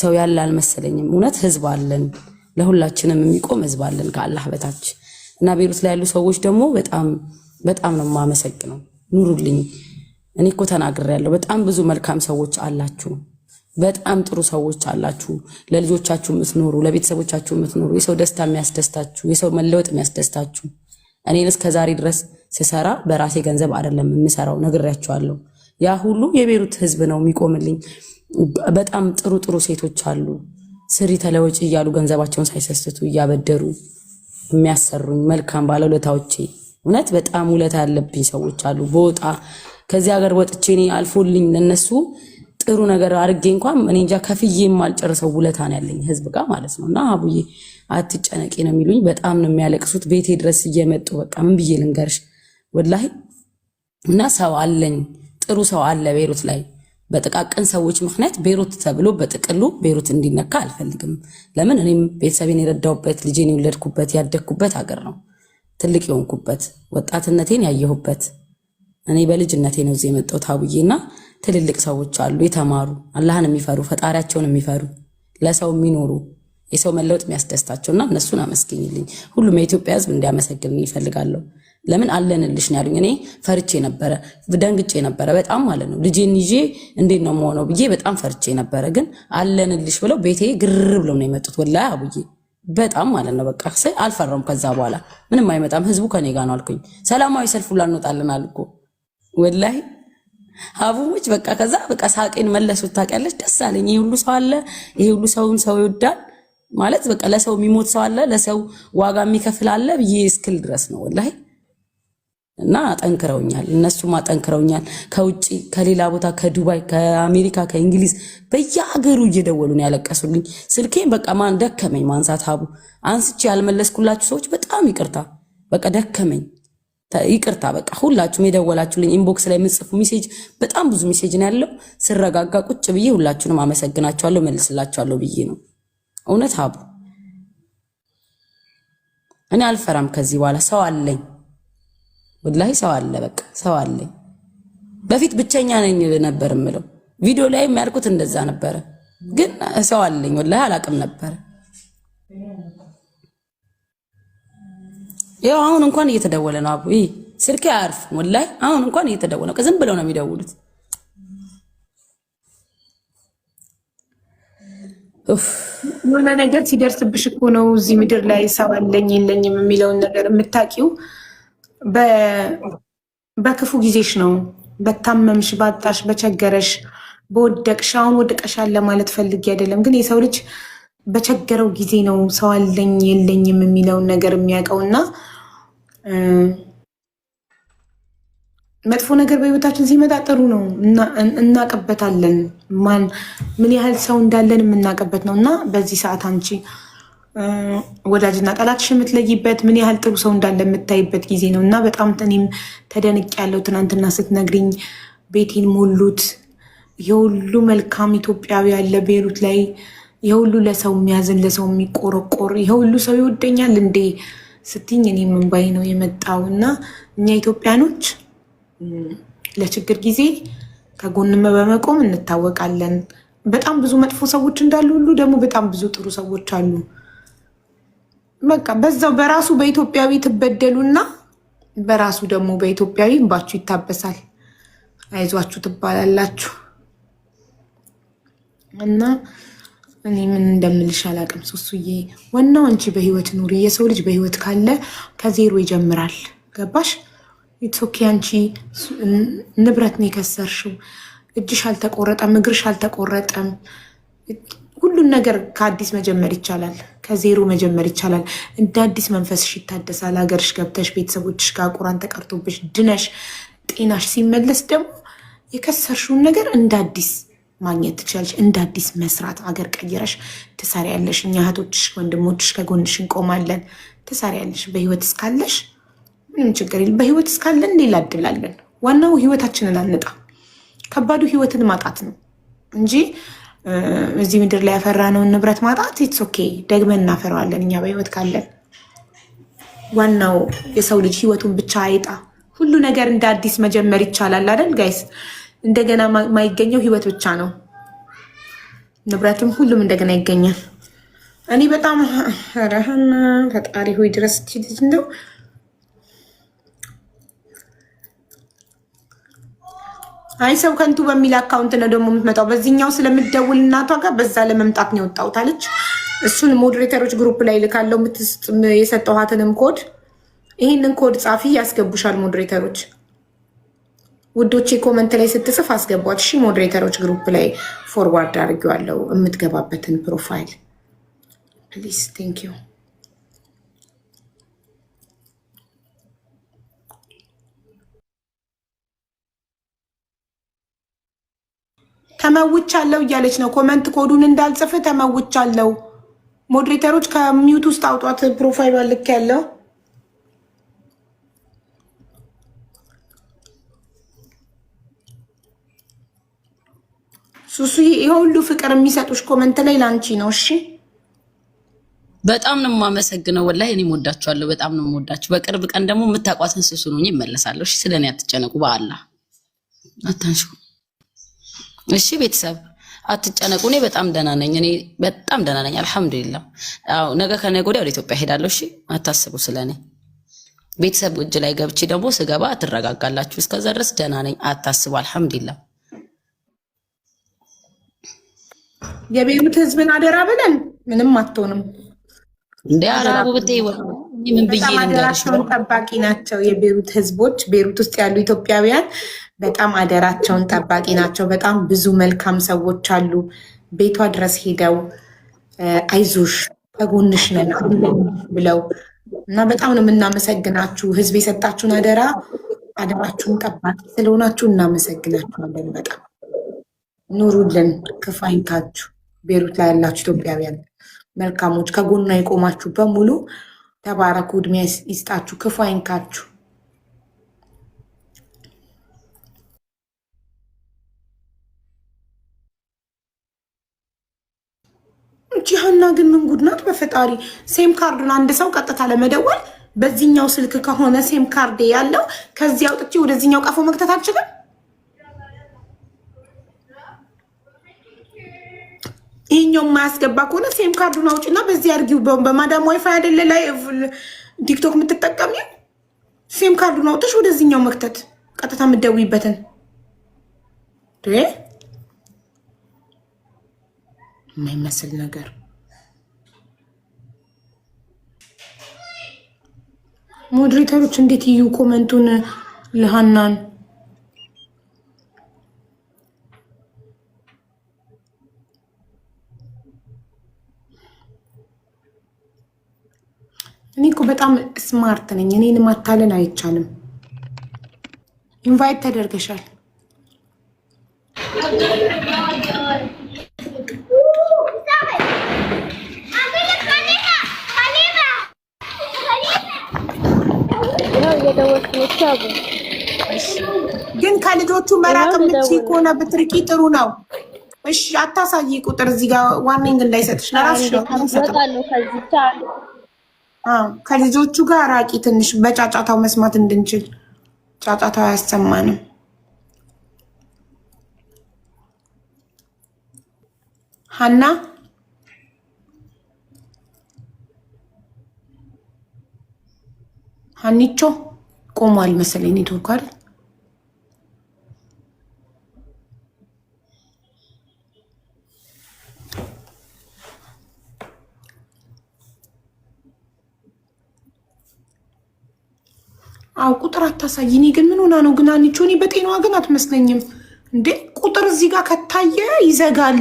ሰው ያለ አልመሰለኝም። እውነት ህዝብ አለን፣ ለሁላችንም የሚቆም ህዝብ አለን ከአላህ በታች እና ቤሩት ላይ ያሉ ሰዎች ደግሞ በጣም በጣም ነው የማመሰግነው። ኑሩልኝ። እኔ እኮ ተናግሬያለሁ። በጣም ብዙ መልካም ሰዎች አላችሁ፣ በጣም ጥሩ ሰዎች አላችሁ። ለልጆቻችሁ የምትኖሩ፣ ለቤተሰቦቻችሁ የምትኖሩ፣ የሰው ደስታ የሚያስደስታችሁ፣ የሰው መለወጥ የሚያስደስታችሁ። እኔን እስከዛሬ ድረስ ስሰራ በራሴ ገንዘብ አይደለም የምሰራው፣ ነግሬያችኋለሁ። ያ ሁሉ የቤሩት ህዝብ ነው የሚቆምልኝ። በጣም ጥሩ ጥሩ ሴቶች አሉ፣ ስሪ ተለወጪ እያሉ ገንዘባቸውን ሳይሰስቱ እያበደሩ የሚያሰሩኝ መልካም ባለውለታዎቼ። እውነት በጣም ውለታ ያለብኝ ሰዎች አሉ። በወጣ ከዚህ ሀገር ወጥቼ እኔ አልፎልኝ ለነሱ ጥሩ ነገር አድርጌ እንኳን እኔ እንጃ ከፍዬ የማልጨርሰው ውለታ ነው ያለኝ ህዝብ ጋር ማለት ነው። እና አቡዬ አትጨነቂ ነው የሚሉኝ። በጣም ነው የሚያለቅሱት ቤቴ ድረስ እየመጡ በቃ ምን ብዬ ልንገርሽ ወላሂ። እና ሰው አለኝ፣ ጥሩ ሰው አለ ቤሩት ላይ። በጥቃቅን ሰዎች ምክንያት ቤሩት ተብሎ በጥቅሉ ቤሩት እንዲነካ አልፈልግም። ለምን እኔም ቤተሰቤን የረዳሁበት፣ ልጄን የወለድኩበት፣ ያደግኩበት ሀገር ነው። ትልቅ የሆንኩበት፣ ወጣትነቴን ያየሁበት። እኔ በልጅነቴ ነው እዚህ የመጣሁት አቡዬና ትልልቅ ሰዎች አሉ የተማሩ፣ አላህን የሚፈሩ፣ ፈጣሪያቸውን የሚፈሩ፣ ለሰው የሚኖሩ፣ የሰው መለወጥ የሚያስደስታቸውና እነሱን አመስግኝልኝ። ሁሉም የኢትዮጵያ ህዝብ እንዲያመሰግንልኝ ይፈልጋለሁ። ለምን አለንልሽ ነው ያሉኝ። እኔ ፈርቼ ነበረ፣ ደንግጬ ነበረ በጣም ማለት ነው። ልጄን ይዤ እንዴት ነው የምሆነው ብዬ በጣም ፈርቼ ነበረ። ግን አለንልሽ ብለው ቤቴ ግር ብለው ነው የመጡት ወላሂ አቡዬ በጣም ማለት ነው። በቃ አልፈራም። ከዛ በኋላ ምንም አይመጣም፣ ህዝቡ ከኔ ጋር ነው አልኩኝ። ሰላማዊ ሰልፍ ሁላ እንወጣለን አልኩ ወላሂ አቡሞች። በቃ ከዛ በቃ ሳቄን መለሱት። ታውቂያለሽ ደስ አለኝ። ይሄ ሁሉ ሰው አለ፣ ይሄ ሁሉ ሰው ይወዳል ማለት በቃ ለሰው የሚሞት ሰው አለ፣ ለሰው ዋጋ የሚከፍል አለ ብዬ እስክል ድረስ ነው ወላሂ። እና አጠንክረውኛል፣ እነሱም አጠንክረውኛል። ከውጪ ከሌላ ቦታ ከዱባይ፣ ከአሜሪካ፣ ከእንግሊዝ በየሀገሩ እየደወሉ ነው ያለቀሱልኝ። ስልኬን በቃ ማን ደከመኝ ማንሳት። አቡ አንስቼ ያልመለስኩላችሁ ሰዎች በጣም ይቅርታ፣ በቃ ደከመኝ፣ ይቅርታ። በቃ ሁላችሁም የደወላችሁልኝ ኢንቦክስ ላይ የምጽፉ ሜሴጅ በጣም ብዙ ሜሴጅ ነው ያለው። ስረጋጋ ቁጭ ብዬ ሁላችሁንም አመሰግናችኋለሁ፣ መልስላችኋለሁ ብዬ ነው እውነት አቡ። እኔ አልፈራም ከዚህ በኋላ ሰው አለኝ ወላሂ ሰው አለ፣ በቃ ሰው አለኝ። በፊት ብቸኛ ነኝ ነበር የምለው፣ ቪዲዮ ላይ የሚያልኩት እንደዛ ነበረ። ግን ሰው አለኝ ወላሂ አላቅም ነበር። ያው አሁን እንኳን እየተደወለ ነው አቡ። ይሄ ስልኬ አያርፍም ወላሂ። አሁን እንኳን እየተደወለ ነው፣ ዝም ብለው ነው የሚደውሉት። የሆነ ነገር ሲደርስብሽ እኮ ነው እዚህ ምድር ላይ ሰው አለኝ የለኝም የሚለውን ነገር የምታውቂው። በክፉ ጊዜሽ ነው። በታመምሽ፣ ባጣሽ፣ በቸገረሽ፣ በወደቅሽ። አሁን ወድቀሻል ለማለት ፈልጌ አይደለም፣ ግን የሰው ልጅ በቸገረው ጊዜ ነው ሰው አለኝ የለኝም የሚለውን ነገር የሚያውቀውና መጥፎ ነገር በህይወታችን ሲመጣ ጥሩ ነው፣ እናቅበታለን። ምን ያህል ሰው እንዳለን የምናቅበት ነው። እና በዚህ ሰዓት አንቺ ወዳጅና ጠላትሽ የምትለይበት፣ ምን ያህል ጥሩ ሰው እንዳለ የምታይበት ጊዜ ነው። እና በጣም እኔም ተደንቅ ያለው ትናንትና ስትነግሪኝ ቤቴን ሞሉት። የሁሉ መልካም ኢትዮጵያዊ ያለ ቤሩት ላይ፣ የሁሉ ለሰው የሚያዝን ለሰው የሚቆረቆር፣ የሁሉ ሰው ይወደኛል እንዴ ስትኝ እኔም እንባዬ ነው የመጣው። እና እኛ ኢትዮጵያኖች ለችግር ጊዜ ከጎንም በመቆም እንታወቃለን። በጣም ብዙ መጥፎ ሰዎች እንዳሉ ሁሉ ደግሞ በጣም ብዙ ጥሩ ሰዎች አሉ። በቃ በዛው በራሱ በኢትዮጵያዊ ትበደሉና በራሱ ደግሞ በኢትዮጵያዊ እንባችሁ ይታበሳል። አይዟችሁ ትባላላችሁ። እና እኔ ምን እንደምልሽ አላውቅም ሱሱዬ። ዋናው አንቺ በህይወት ኑሪ። የሰው ልጅ በህይወት ካለ ከዜሮ ይጀምራል። ገባሽ? ኢትዮኬ አንቺ ንብረት ነው የከሰርሽው። እጅሽ አልተቆረጠም፣ እግርሽ አልተቆረጠም። ሁሉን ነገር ከአዲስ መጀመር ይቻላል፣ ከዜሮ መጀመር ይቻላል። እንደ አዲስ መንፈስሽ ይታደሳል። ሀገርሽ ገብተሽ ቤተሰቦችሽ ጋር ቁራን ተቀርቶብሽ ድነሽ ጤናሽ ሲመለስ ደግሞ የከሰርሽውን ነገር እንደ አዲስ ማግኘት ትችላለሽ። እንደ አዲስ መስራት፣ አገር ቀይረሽ ትሰሪያለሽ። እኛ እህቶችሽ ወንድሞችሽ ከጎንሽ እንቆማለን። ትሰሪያለሽ። በህይወት እስካለሽ ምንም ችግር የለም። በህይወት እስካለን ሌላ እድላለን። ዋናው ህይወታችንን አንጣ። ከባዱ ህይወትን ማጣት ነው እንጂ እዚህ ምድር ላይ ያፈራነውን ንብረት ማጣት ኢትስ ኦኬ፣ ደግመን እናፈራዋለን እኛ በህይወት ካለን። ዋናው የሰው ልጅ ህይወቱን ብቻ አይጣ። ሁሉ ነገር እንደ አዲስ መጀመር ይቻላል አይደል ጋይስ? እንደገና ማይገኘው ህይወት ብቻ ነው። ንብረትም ሁሉም እንደገና ይገኛል። እኔ በጣም ረህም ፈጣሪ ሆይ ድረስ ትችልሽ እንደው አይ ሰው ከንቱ በሚል አካውንት ነው ደግሞ የምትመጣው። በዚህኛው ስለምትደውል እናቷ ጋር በዛ ለመምጣት ነው የወጣሁት አለች። እሱን ሞዴሬተሮች ግሩፕ ላይ ልካለው የሰጠኋትንም ኮድ ይህንን ኮድ ጻፊ ያስገቡሻል ሞዴሬተሮች ውዶቼ። ኮመንት ላይ ስትጽፍ አስገቧት እሺ። ሞዴሬተሮች ግሩፕ ላይ ፎርዋርድ አድርጌዋለሁ የምትገባበትን ፕሮፋይል ፕሊዝ። ቴንክ ዩ። ተመውቻለሁ እያለች ነው። ኮመንት ኮዱን እንዳልጽፍ ተመውቻለሁ። ሞዴሬተሮች ከሚዩት ውስጥ አውጧት። ፕሮፋይል ልክ ያለው ሱሱ የሁሉ ፍቅር የሚሰጡሽ ኮመንት ላይ ላንቺ ነው። እሺ በጣም ነው የማመሰግነው። ወላሂ እኔም ወዳችኋለሁ። በጣም ነው የምወዳችሁ። በቅርብ ቀን ደግሞ የምታቋትን ሱሱ ነው እመለሳለሁ። እሺ ስለኔ አትጨነቁ። በአላህ አታንሹ። እሺ ቤተሰብ አትጨነቁ። እኔ በጣም ደህና ነኝ። እኔ በጣም ደህና ነኝ አልሐምዱሊላህ። አዎ ነገ ከነገ ወዲያ ወደ ኢትዮጵያ ሄዳለሁ። እሺ አታስቡ ስለኔ። ቤተሰብ እጅ ላይ ገብቼ ደግሞ ስገባ ትረጋጋላችሁ። እስከዛ ድረስ ደህና ነኝ አታስቡ። አልሐምዱሊላህ። የቤሩት ህዝብን አደራ ብለን ምንም አትሆንም። እንደ አራቡ ብትይ ምን ብዬ ልንገርሽ? ጠባቂ ናቸው የቤሩት ህዝቦች። ቤሩት ውስጥ ያሉ ኢትዮጵያውያን በጣም አደራቸውን ጠባቂ ናቸው። በጣም ብዙ መልካም ሰዎች አሉ። ቤቷ ድረስ ሄደው አይዞሽ ከጎንሽ ነን ብለው እና በጣም ነው የምናመሰግናችሁ። ህዝብ የሰጣችሁን አደራችሁን ጠባቂ ስለሆናችሁ እናመሰግናችኋለን። በጣም ኑሩልን፣ ክፉ አይንካችሁ። ቤሩት ላይ ያላችሁ ኢትዮጵያውያን መልካሞች፣ ከጎኗ የቆማችሁ በሙሉ ተባረኩ፣ እድሜ ይስጣችሁ፣ ክፉ አይንካችሁ። ጂሃና ግን ምን ጉድ ናት በፈጣሪ። ሴም ካርዱን አንድ ሰው ቀጥታ ለመደወል በዚህኛው ስልክ ከሆነ ሴም ካርድ ያለው ከዚህ አውጥቼ ወደዚህኛው ቀፎ መክተት አልችልም። ይሄኛው የማያስገባ ከሆነ ሴም ካርዱን አውጪና በዚህ አድርጊው። በማዳም ዋይፋይ አይደለ ላይ ቲክቶክ የምትጠቀሚው ሴም ካርዱን አውጥሽ ወደዚህኛው መክተት ቀጥታ የምትደውይበትን የማይመስል ነገር። ሞዴሬተሮች እንዴት ይዩ ኮመንቱን ለሃናን እኔ እኮ በጣም ስማርት ነኝ። እኔን ማታለን አይቻልም። ኢንቫይት ተደርገሻል። ግን ከልጆቹ መራቅ የምትችይ ከሆነ ብትርቂ ጥሩ ነው። እሺ አታሳይ ቁጥር እዚህ ጋር ዋርኒንግ እንዳይሰጥሽ ለራስሽ ነው። ከልጆቹ ጋር ራቂ ትንሽ በጫጫታው መስማት እንድንችል። ጫጫታው አያሰማንም። ሀና ሀኒቾ ቆሟል መሰለኝ ኔትወርክ አይደል? አው ቁጥር አታሳይ። እኔ ግን ምን ሆና ነው ግን አንቺ እኔ በጤናዋ ግን አትመስለኝም እንዴ? ቁጥር እዚህ ጋር ከታየ ይዘጋል።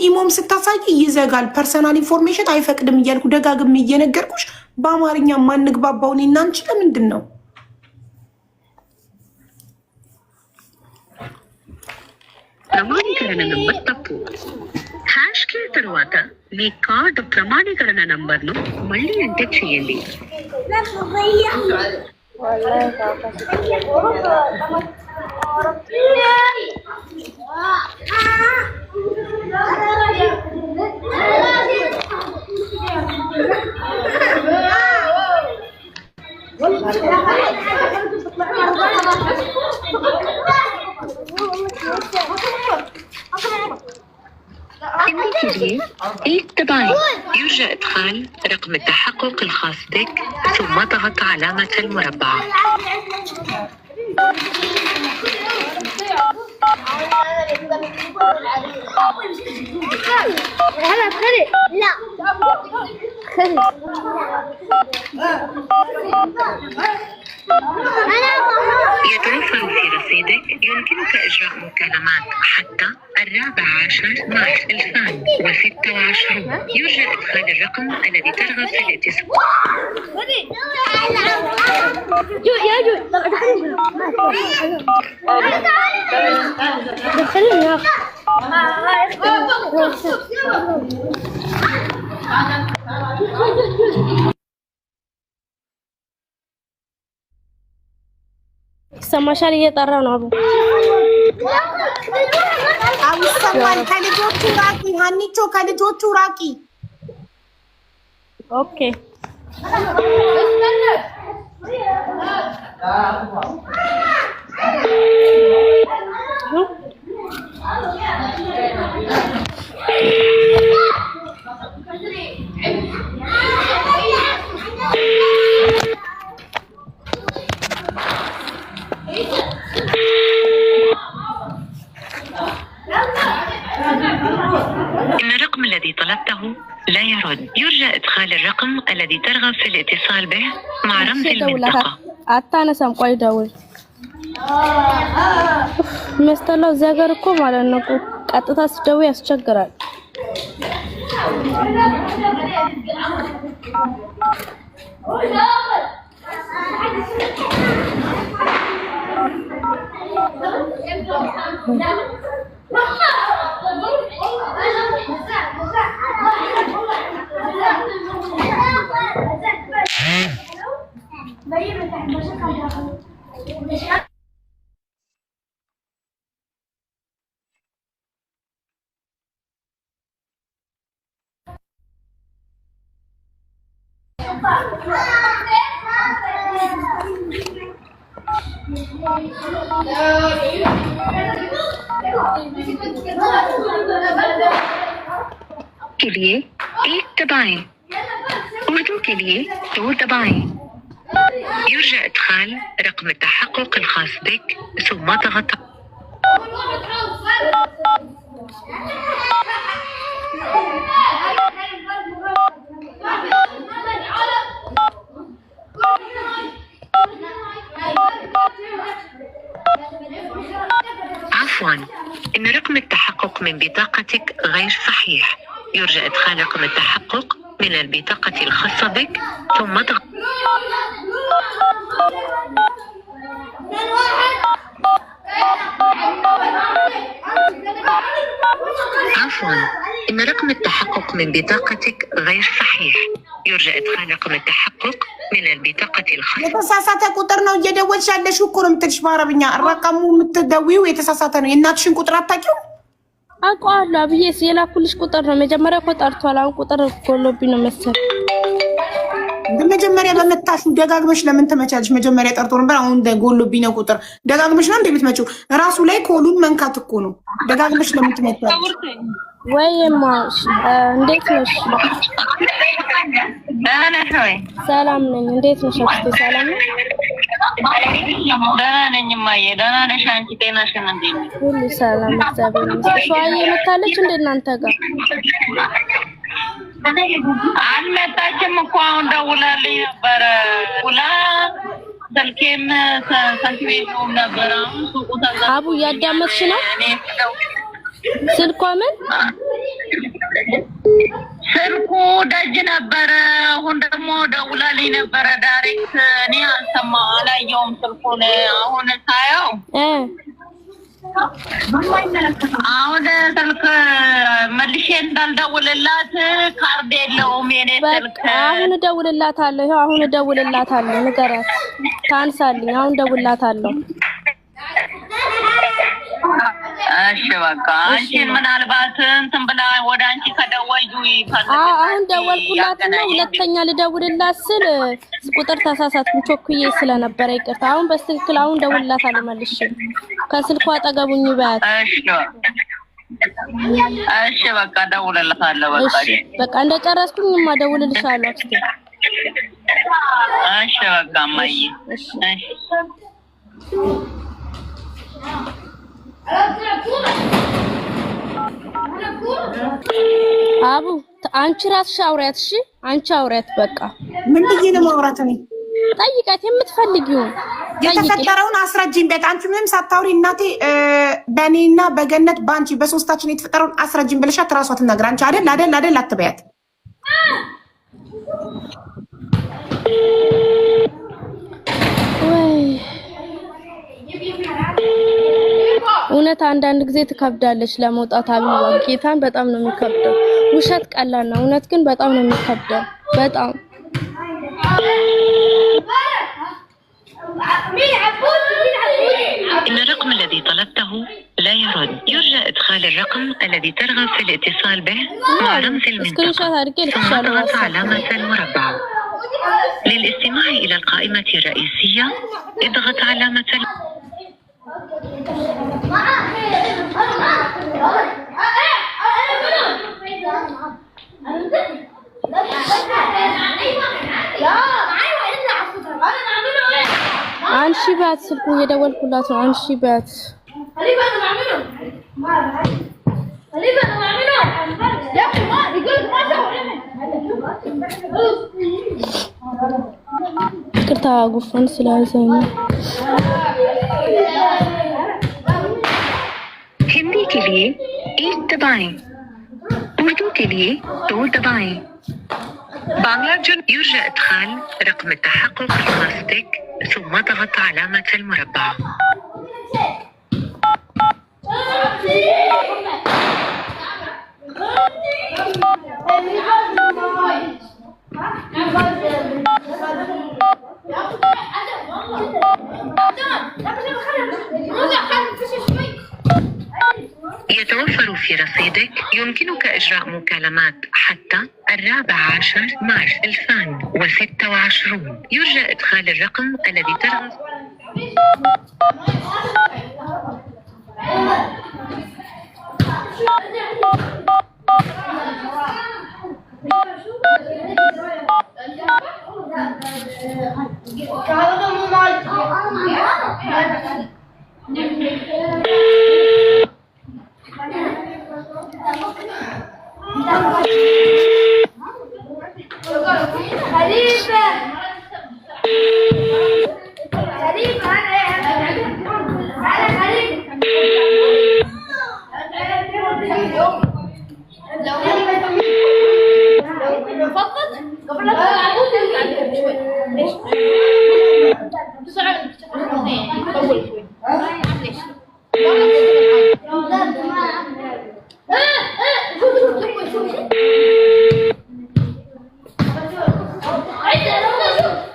ኢሞም ስታሳይ ይዘጋል። ፐርሰናል ኢንፎርሜሽን አይፈቅድም እያልኩ ደጋግሜ እየነገርኩሽ በአማርኛ ማንግባባው እኔና አንቺ ለምንድን ነው? ಪ್ರಮಾಣೀಕರಣ ನಂಬರ್ ತಪ್ಪು. హ్యాష్ కి తరువాత మీ కార్డు ప్రమాణీకరణ నంబర్ను మళ్ళీ ఎంటర్ చేయండి. طبعا يرجى إدخال رقم التحقق الخاص بك ثم ضغط علامة المربع. يتوفر في رصيدك يمكنك إجراء مكالمات حتى 14 مارس 2026. يرجى إدخال الرقم الذي ترغب في الاتصال. ይሰማሻል? እየጠራ ነው አቡ። አቡ ይሰማል። ከልጆቹ ራቂ ሀኒቾ፣ ከልጆቹ ራቂ። ኦኬ إن الرقم الذي طلبته لا يرد. يرجى إدخال الرقم الذي ترغب في الاتصال به مع رمز المنطقة. አታነሳም። ቆይ ደውል። የሚያስጠላው እዚህ ሀገር እኮ ማለት ነው ቀጥታ ስደውይ ያስቸግራል። के लिए 1 दबाएं। उर्दू के लिए 2 दबाएं। يرجى إدخال رقم التحقق الخاص بك ثم ضغط. عفوا إن رقم التحقق من بطاقتك غير صحيح. يرجى إدخال رقم التحقق من البطاقة الخاصة بك ثم ضغط. عفوا إن رقم التحقق من بطاقتك غير صحيح. يرجى إدخال رقم التحقق من البطاقة الخاصة. የተሳሳተ ቁጥር ነው እየደወልሽ ያለሽው እኮ ነው የምትልሽ በአረብኛ። ረቀሙ የምትደውይው የተሳሳተ ነው። የእናትሽን ቁጥር አታውቂውም? አውቀዋለሁ አብዬ የላኩልሽ ቁጥር ነው። መጀመሪያ እኮ ጠርቷል። አሁን ቁጥር ጎሎብኝ ነው መሰለኝ። መጀመሪያ በመታሹ ደጋግመሽ ለምን ትመቻለሽ? መጀመሪያ ጠርቶ ነበር። አሁን ጎሎብኝ ነው ቁጥር። ደጋግመሽ ነው እንዴ የምትመጪው? ራሱ ላይ ኮሉን መንካት እኮ ነው። ደጋግመሽ ለምን ትመጪያለሽ? ወይማ እንዴት ነሽ? ደህና ነሽ ወይ? ሰላም ነኝ። እንዴት ነሽ? አክስቴ ሰላም ነሽ? ደህና ነኝ እማዬ። ደህና ነሽ አንቺ? ጤናሽን እንዴት ነው? ሁሉ ሰላም እግዚአብሔር ይመስገን። ሸዋዬ መታለች እንደ እናንተ ጋር? አልመጣችም እኮ አሁን ደውላልኝ ነበረ። ውላ ስልኬም ስልክ ቤት ነው ነበረ። አሁን ሱቁ ተዘጋ። አቡ እያዳመጥሽ ነው? ስልኳ ምን ስልኩ ደጅ ነበረ። አሁን ደግሞ ደውላልኝ ነበረ ዳይሬክት። እኔ አላየውም ስልኩን። አሁን ሳየው አሁን ስልክ መልሼ እንዳልደውልላት ካርድ የለውም የኔ ስልክ። አሁን እደውልላታለሁ። ይኸው አሁን እደውልላታለሁ። ንገሪያት ታንሳልኝ። አሁን እደውልላታለሁ። እሺ በቃ አንቺን ምናልባት እንትን ብላ ወደ አንቺ ከደወዩ ይፈልጋል። አሁን ደወልኩላትና ሁለተኛ ልደውልላት ስል ቁጥር ተሳሳትኩ ቾክዬ ስለነበረ ይቅርታ። አሁን በትክክል አሁን ደውልላታለሁ መልሼ። ከስልኳ አጠገቡኝ በያት። እሺ እሺ በቃ እደውልልሻለሁ። በቃ እሺ በቃ እንደጨረስኩኝ እደውልልሻለሁ አክስቴ። እሺ በቃ እማዬ። እሺ አቡ አንቺ ራስሽ አውሪያት። እሺ አንቺ አውሪያት። በቃ ምን ብዬ ነው ማውራት? እኔ ጠይቃት የምትፈልጊውን የተፈጠረውን አስረጅኝ። በቃ አንቺ ምንም ሳታውሪ እናቴ በእኔና በገነት በአንቺ በሶስታችን የተፈጠረውን አስረጅኝ ብለሻት እራሷ ትናገር። አንቺ አይደል አትበያት። ወይ እውነት አንዳንድ ጊዜ ትከብዳለች ለመውጣት። አቢባ ጌታን በጣም ነው የሚከብደው። ውሸት ቀላል ነው፣ እውነት ግን በጣም ነው የሚከብደው። በጣም إن الرقم الذي طلبته لا يرد. يرجى إدخال الرقم الذي ترغب في الاتصال به مع رمز المنطقة ثم اضغط علامة المربع. للاستماع إلى القائمة الرئيسية اضغط علامة አንሺ ባት ስልኩ እየደወልኩላት ነው። አንሺ ባት ይቅርታ ጉንፋን ስለያዘኝ። हिंदी के लिए 1 दबाएं, उर्दू के लिए 2 दबाएं. बांग्ला जन يرجى إدخال رقم التحقق الخاص بك ثم اضغط علامة المربع. يتوفر في رصيدك يمكنك إجراء مكالمات حتى 14 مارس 2026. يرجى إدخال الرقم الذي ترغب.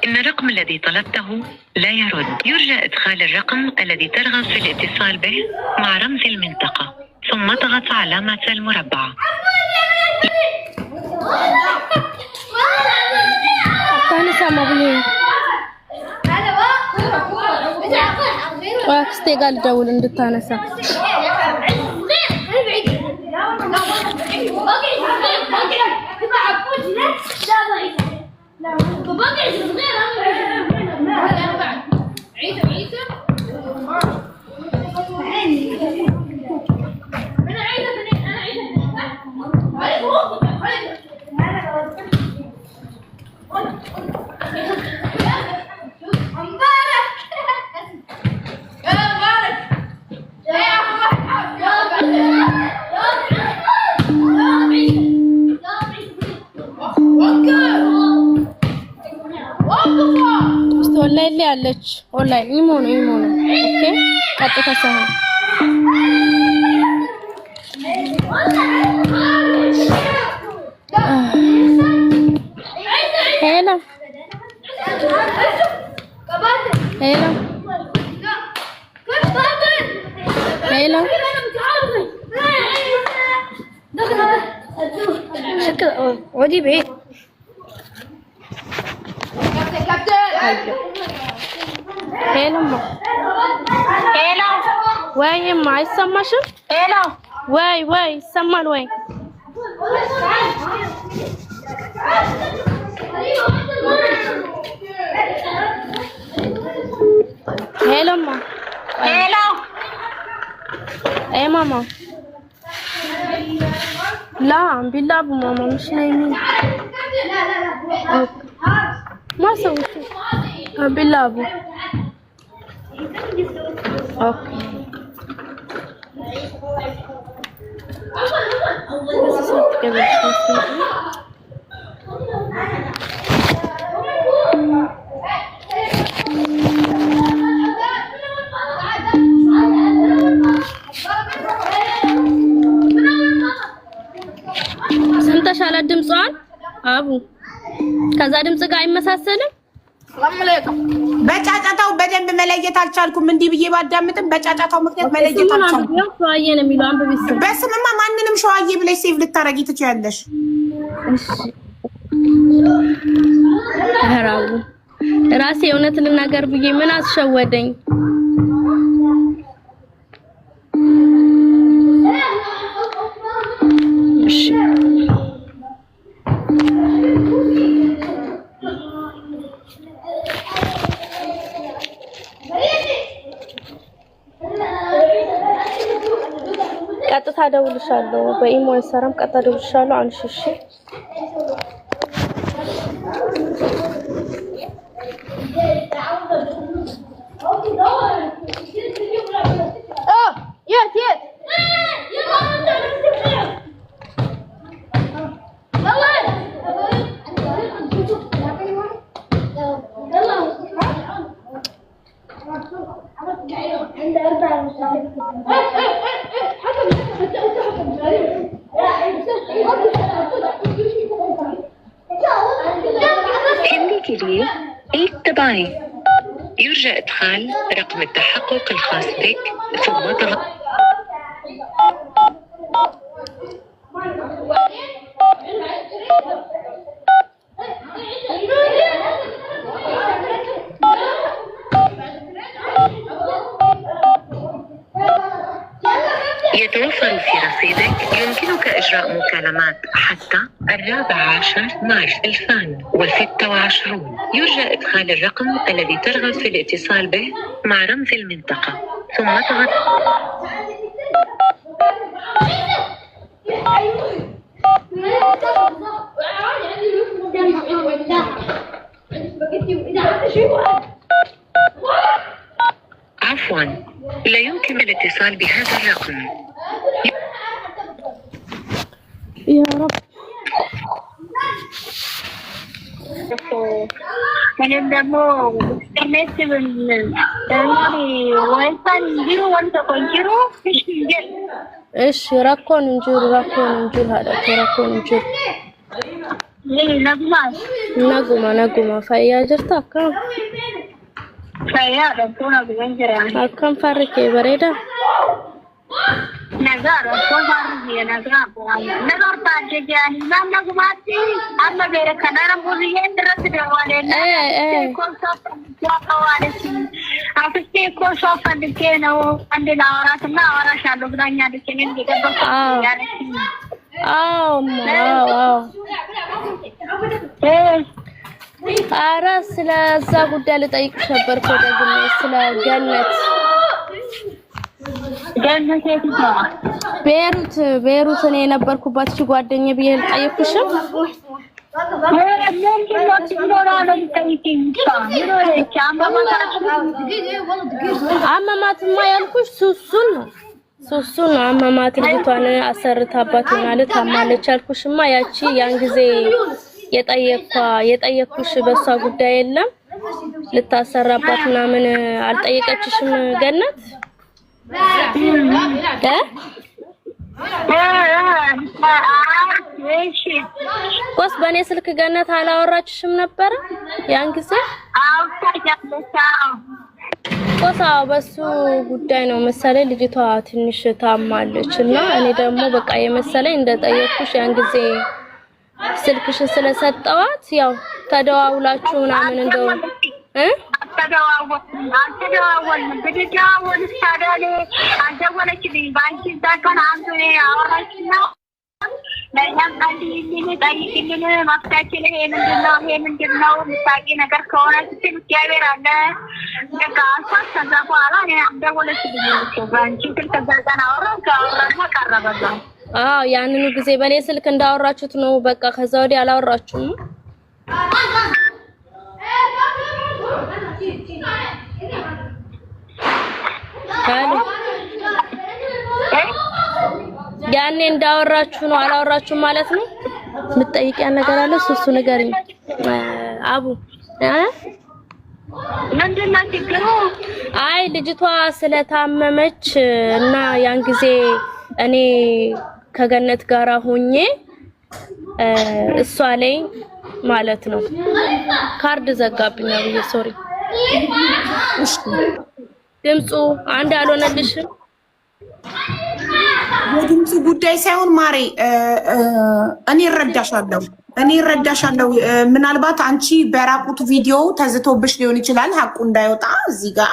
إن الرقم الذي طلبته لا يرد. يرجى إدخال الرقم الذي ترغب في الاتصال به مع رمز المنطقة ثم اضغط علامة المربع. واكستي قال دول እንድታነሳ ኦንላይን ላይ አለች። ኦንላይን ኢሞ ነው። ኦኬ ቀጥታ ሰው ሄሎ ودي بعيد ሄሎ ወይም አይሰማሽም? ሄሎ ወይ ይሰማል ወይ? ሄሎ ማ ሄሎ ماما لا عم بيلعبوا ماما مش نايمين ما سووا شيء عم بيلعبوا اوكي ሰምተሻል ድምጿን አቡ ከዛ ድምጽ ጋር አይመሳሰልም። በጫጫታው በደንብ መለየት አልቻልኩም። እንዲህ ብዬ ባዳምጥም በጫጫታው ምክንያት መለየት አልቻልኩም። ሸዋዬ ነው የሚለው አንብቢስ። በስምማ ማንንም ሸዋዬ ብለሽ ሴቭ ልታረጊ ትችያለሽ። እሺ አራቡ ራሴ እውነት ልናገር ብዬ ምን አስሸወደኝ? እሺ ቀጥታ ደውልሻለሁ። በኢሞ አይሰራም። ቀጥታ ደውልሻለሁ። አንሺ የት हिंदी के लिए 1 दबाएं। يرجى إدخال رقم التحقق الخاص بك ثم ضغط يتوفر في رصيدك. يمكنك إجراء مكالمات حتى 14 مارس 2026. يرجى إدخال الرقم الذي ترغب في الاتصال به مع رمز المنطقة ثم اضغط عفوا لا يمكن الاتصال بهذا الرقم. يا رب እኔም ደግሞ ኢንተርኔት ዋይፋይ እንጂሩ ወንተ ቆንጂሩ እሺ ረኮን እንጂሩ هذا ረኮን እንጂሩ ነጉማ ፈያ ጅርታ ፈያ ረኮና ብንጀራ አከም ፈርኬ በሬዳ نزار وصار هي نزار نزار تاجيان زمان نغماتي أما غير كنارم بوليين درس دوالين كل صف دوالين أفكي كل صف عندكين أو عندنا ورا سنا ورا شادو بدانيا دكين ديكا بس يعني ኧረ ስለዛ ጉዳይ ልጠይቅሽ ነበር እኮ ደግሞ ስለ ገነት ቤሩት እኔ የነበርኩባት እሺ ጓደኛዬ ብዬ ልጠይቅሽም አመማትማ ያልኩሽ ሱሱን ነው አመማት ልጅቷን አሰርታባት ማለት አማለች ያልኩሽማ ያቺ ያን ጊዜ የጠየቅኩሽ በሷ ጉዳይ የለም ልታሰራባት ምናምን አልጠየቀችሽም ገነት ቆስ በኔ ስልክ ገነት አላወራችሽም ነበር ያን ጊዜ ቆሳው በሱ ጉዳይ ነው መሰለኝ ልጅቷ ትንሽ ታማለች እና እኔ ደግሞ በቃ የመሰለኝ እንደጠየቅኩሽ ያን ጊዜ ስልክሽን ስለሰጠዋት ያው ተደዋውላችሁ ምናምን እንደው አልተደዋወልንም። ብንደዋወል ታዲያ አልደወለችልኝም። በአንቺ እዛ ቀን አንዱ አወራችና ለእኛም ጸልይልን፣ ጠይቂልን፣ መፍታችን ይሄ ምንድን ነው ምሳቂ ነገር ከሆነ ስትል እግዚአብሔር አለ በቃ አልኳት። ከዛ በኋላ እኔ አልደወለችልኝም። በአንቺ ስልክ ከዛ ቀን አወራና ቀረበዛ። ያንኑ ጊዜ በእኔ ስልክ እንዳወራችሁት ነው በቃ። ከዛ ወዲህ አላወራችሁም። ያኔ እንዳወራችሁ ነው አላወራችሁም ማለት ነው። የምትጠይቂያ ነገር አለ እሱ ንገሪኝ አቡ። ምንድነው ችግሩ? አይ ልጅቷ ስለታመመች እና ያን ጊዜ እኔ ከገነት ጋራ ሆኜ እሷ ላይ ማለት ነው ካርድ ዘጋብኛ ብዬ ሶሪ። ድምፁ አንድ አልሆነልሽም። የድምፁ ጉዳይ ሳይሆን ማሬ እኔ እረዳሻለሁ። ምናልባት አንቺ በራቁት ቪዲዮ ተዝቶብሽ ሊሆን ይችላል ሀቁ እንዳይወጣ እዚህ ጋር።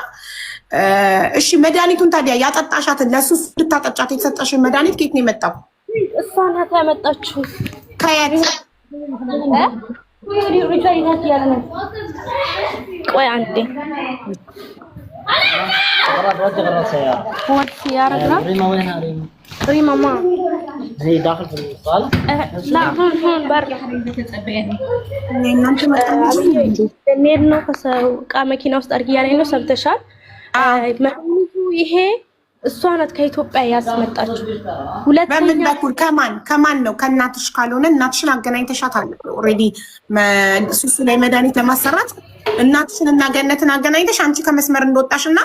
እሺ መድኃኒቱን ታዲያ ያጠጣሻትን ለሱ እንድታጠጫት የተሰጠሽን መድኃኒት ከየት ነው የመጣው? እሷ ናት ያመጣችው። ከየት? ቆይ አንዴ هو السيارة ريما ما هي داخل في الصالة؟ لا هون برا نير ነው ከሰውቃ መኪና ውስጥ አርጊያ ላይ ነው ሰብተሻል። መድኃኒቱ ይሄ እሷ ናት ከኢትዮጵያ ያስመጣችው። በምን በኩል ከማን ነው? ከእናትሽ ካልሆነ እናትሽን አገናኝተሻታል ኦልሬዲ እሱ ላይ መድኃኒት ለማሰራት እናትሽን እና ገነትን አገናኝተሽ አንቺ ከመስመር እንደወጣሽና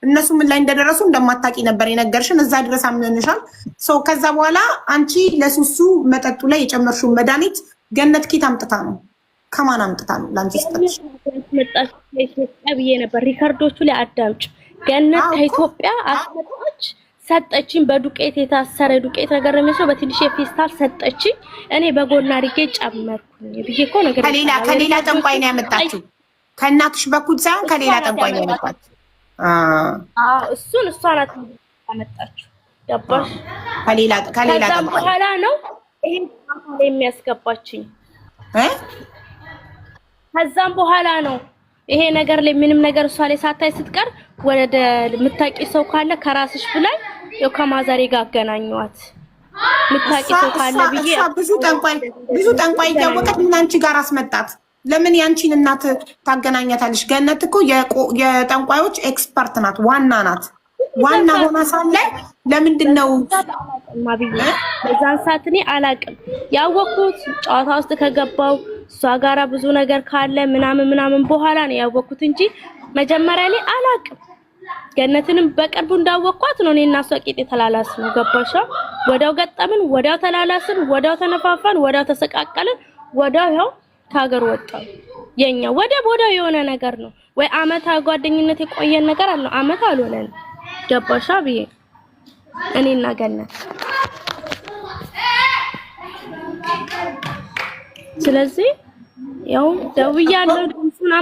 እነሱ ምን ላይ እንደደረሱ እንደማታቂ ነበር የነገርሽን። እዛ ድረስ አምነንሻል። ሶ ከዛ በኋላ አንቺ ለሱሱ መጠጡ ላይ የጨመርሽው መድኃኒት ገነት ኬት አምጥታ ነው? ከማን አምጥታ ነው ላንቺ ሰጠች? ኢትዮጵያ ብዬ ነበር ሪካርዶቹ ላይ አዳምጭ። ገነት ከኢትዮጵያ አስመጣች ሰጠችኝ። በዱቄት የታሰረ ዱቄት ነገር ነው በትንሽ ፌስታል ሰጠችኝ። እኔ በጎና አድርጌ ጨመርኩኝ ብዬ እኮ ነገር ከሌላ ጠንቋይ ነው ያመጣችው። ከእናትሽ በኩል ሳይሆን ከሌላ ጠንቋይ ነው ያመጣችው። እሱን እሷ ናት ያመጣችው። ገባሽ? ከሌላ ጠንቋይ በኋላ ነው ይሄን የሚያስገባችኝ። ከዛም በኋላ ነው ይሄ ነገር ላይ ምንም ነገር እሷ ላይ ሳታይ ስትቀር ወደ ምታቂ ሰው ካለ ከራስሽ ብላይ ያው ከማዛሬ ጋር አገናኘዋት። ምታቂ ሰው ካለ ብዬ ብዙ ጠንቋይ እያወቀች ምን አንቺ ጋር አስመጣት። ለምን ያንቺን እናት ታገናኛታለሽ? ገነት እኮ የጠንቋዮች ኤክስፐርት ናት፣ ዋና ናት። ዋና ሆና ሳለ ለምንድነው ማብዬ በዛን ሰዓት እኔ አላቅም። ያወቅኩት ጨዋታ ውስጥ ከገባው እሷ ጋራ ብዙ ነገር ካለ ምናምን በኋላ ነው ያወቅኩት እንጂ መጀመሪያ ላይ አላቅም። ገነትንም በቅርቡ እንዳወቅኳት ነው እኔና እሷ ቂጤ ተላላስን። ገባሻ? ወዳው ገጠምን፣ ወዳው ተላላስን፣ ወዳው ተነፋፋን፣ ወዳው ተሰቃቀልን፣ ወዳው ይኸው ከሀገር ወጣን። የኛ ወዳው የሆነ ነገር ነው ወይ አመታ ጓደኝነት የቆየን ነገር አለ። አመት አልሆነን። ገባሻ ብዬ እኔና ገነት ስለዚህ ያው ደውያለሁ። ድምፁን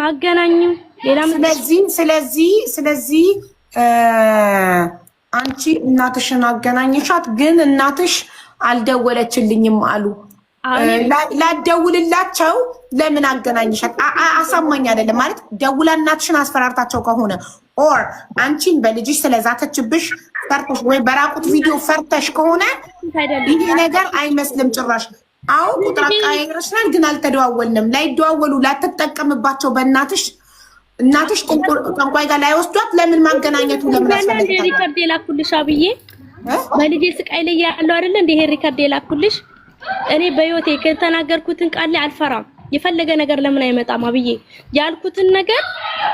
አገናኙ ሌላ ስለዚህ አንቺ እናትሽን አገናኝሻት፣ ግን እናትሽ አልደወለችልኝም አሉ። ላደውልላቸው ለምን አገናኝሻት? አሳማኝ አይደለም ማለት ደውላ እናትሽን አስፈራርታቸው ከሆነ ኦር አንቺን በልጅሽ ስለዛተችብሽ ፈርተሽ ወይ በራቁት ቪዲዮ ፈርተሽ ከሆነ ይሄ ነገር አይመስልም ጭራሽ። አዎ ቁጥር አቀያይረሽናል፣ ግን አልተደዋወልንም። ላይደዋወሉ ላትጠቀምባቸው በእናትሽ ጠንቋይ ጋር ላይወስዷት ለምን ማገናኘቱ ለምን አስፈለገ? ሪከርድ የላኩልሽ አብዬ በልጄ ስቃይ ላይ ያለው አይደል እንደ ይሄ ሪከርድ የላኩልሽ። እኔ በህይወቴ ከተናገርኩትን ቃል ላይ አልፈራም። የፈለገ ነገር ለምን አይመጣም አብዬ ያልኩትን ነገር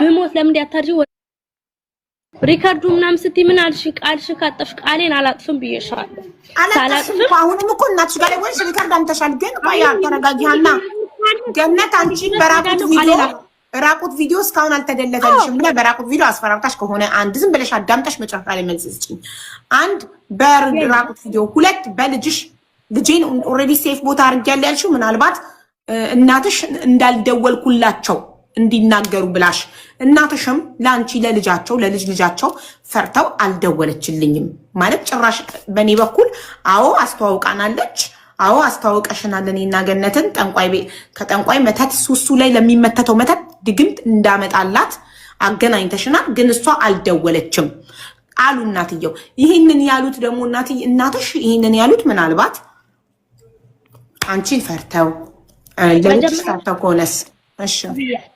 ብሞት ለምን ያታርጂ ሪካርዱ ምናምን ስትይ ምን አልሽ? ቃልሽን ካጠፍሽ ቃሌን አላጥፍም ብዬሻለሁ። አላጥፍም። አሁንም እኮ እናትሽ ጋር ወይስ ሪካርድ አምተሻል? ግን ቆይ ተረጋጊሃና ገነት አንቺ በራቁት ቪዲዮ እስካሁን አልተደለተልሽም እና በራቁት ቪዲዮ አስፈራርታሽ ከሆነ አንድ ዝም ብለሽ አዳምጠሽ መጨረሻ ላይ መልስ ስጪኝ። አንድ በራቁት ቪዲዮ፣ ሁለት ልጄን ኦልሬዲ ሴፍ ቦታ አድርጌያለሁ ያልሽው ምናልባት እናትሽ እንዳልደወልኩላቸው እንዲናገሩ ብላሽ እናትሽም ለአንቺ ለልጅ ልጃቸው ፈርተው አልደወለችልኝም ማለት ጭራሽ በእኔ በኩል አዎ አስተዋውቃናለች። አዎ አስተዋውቀሽናል። እኔና ገነትን ጠንቋይ ቤት ከጠንቋይ መተት ሱሱ ላይ ለሚመተተው መተት ድግምት እንዳመጣላት አገናኝተሽናል፣ ግን እሷ አልደወለችም አሉ እናትየው። ይህንን ያሉት ደግሞ እናትሽ ይህንን ያሉት ምናልባት አንቺን ፈርተው ለልጅ ፈርተው ከሆነስ? እሺ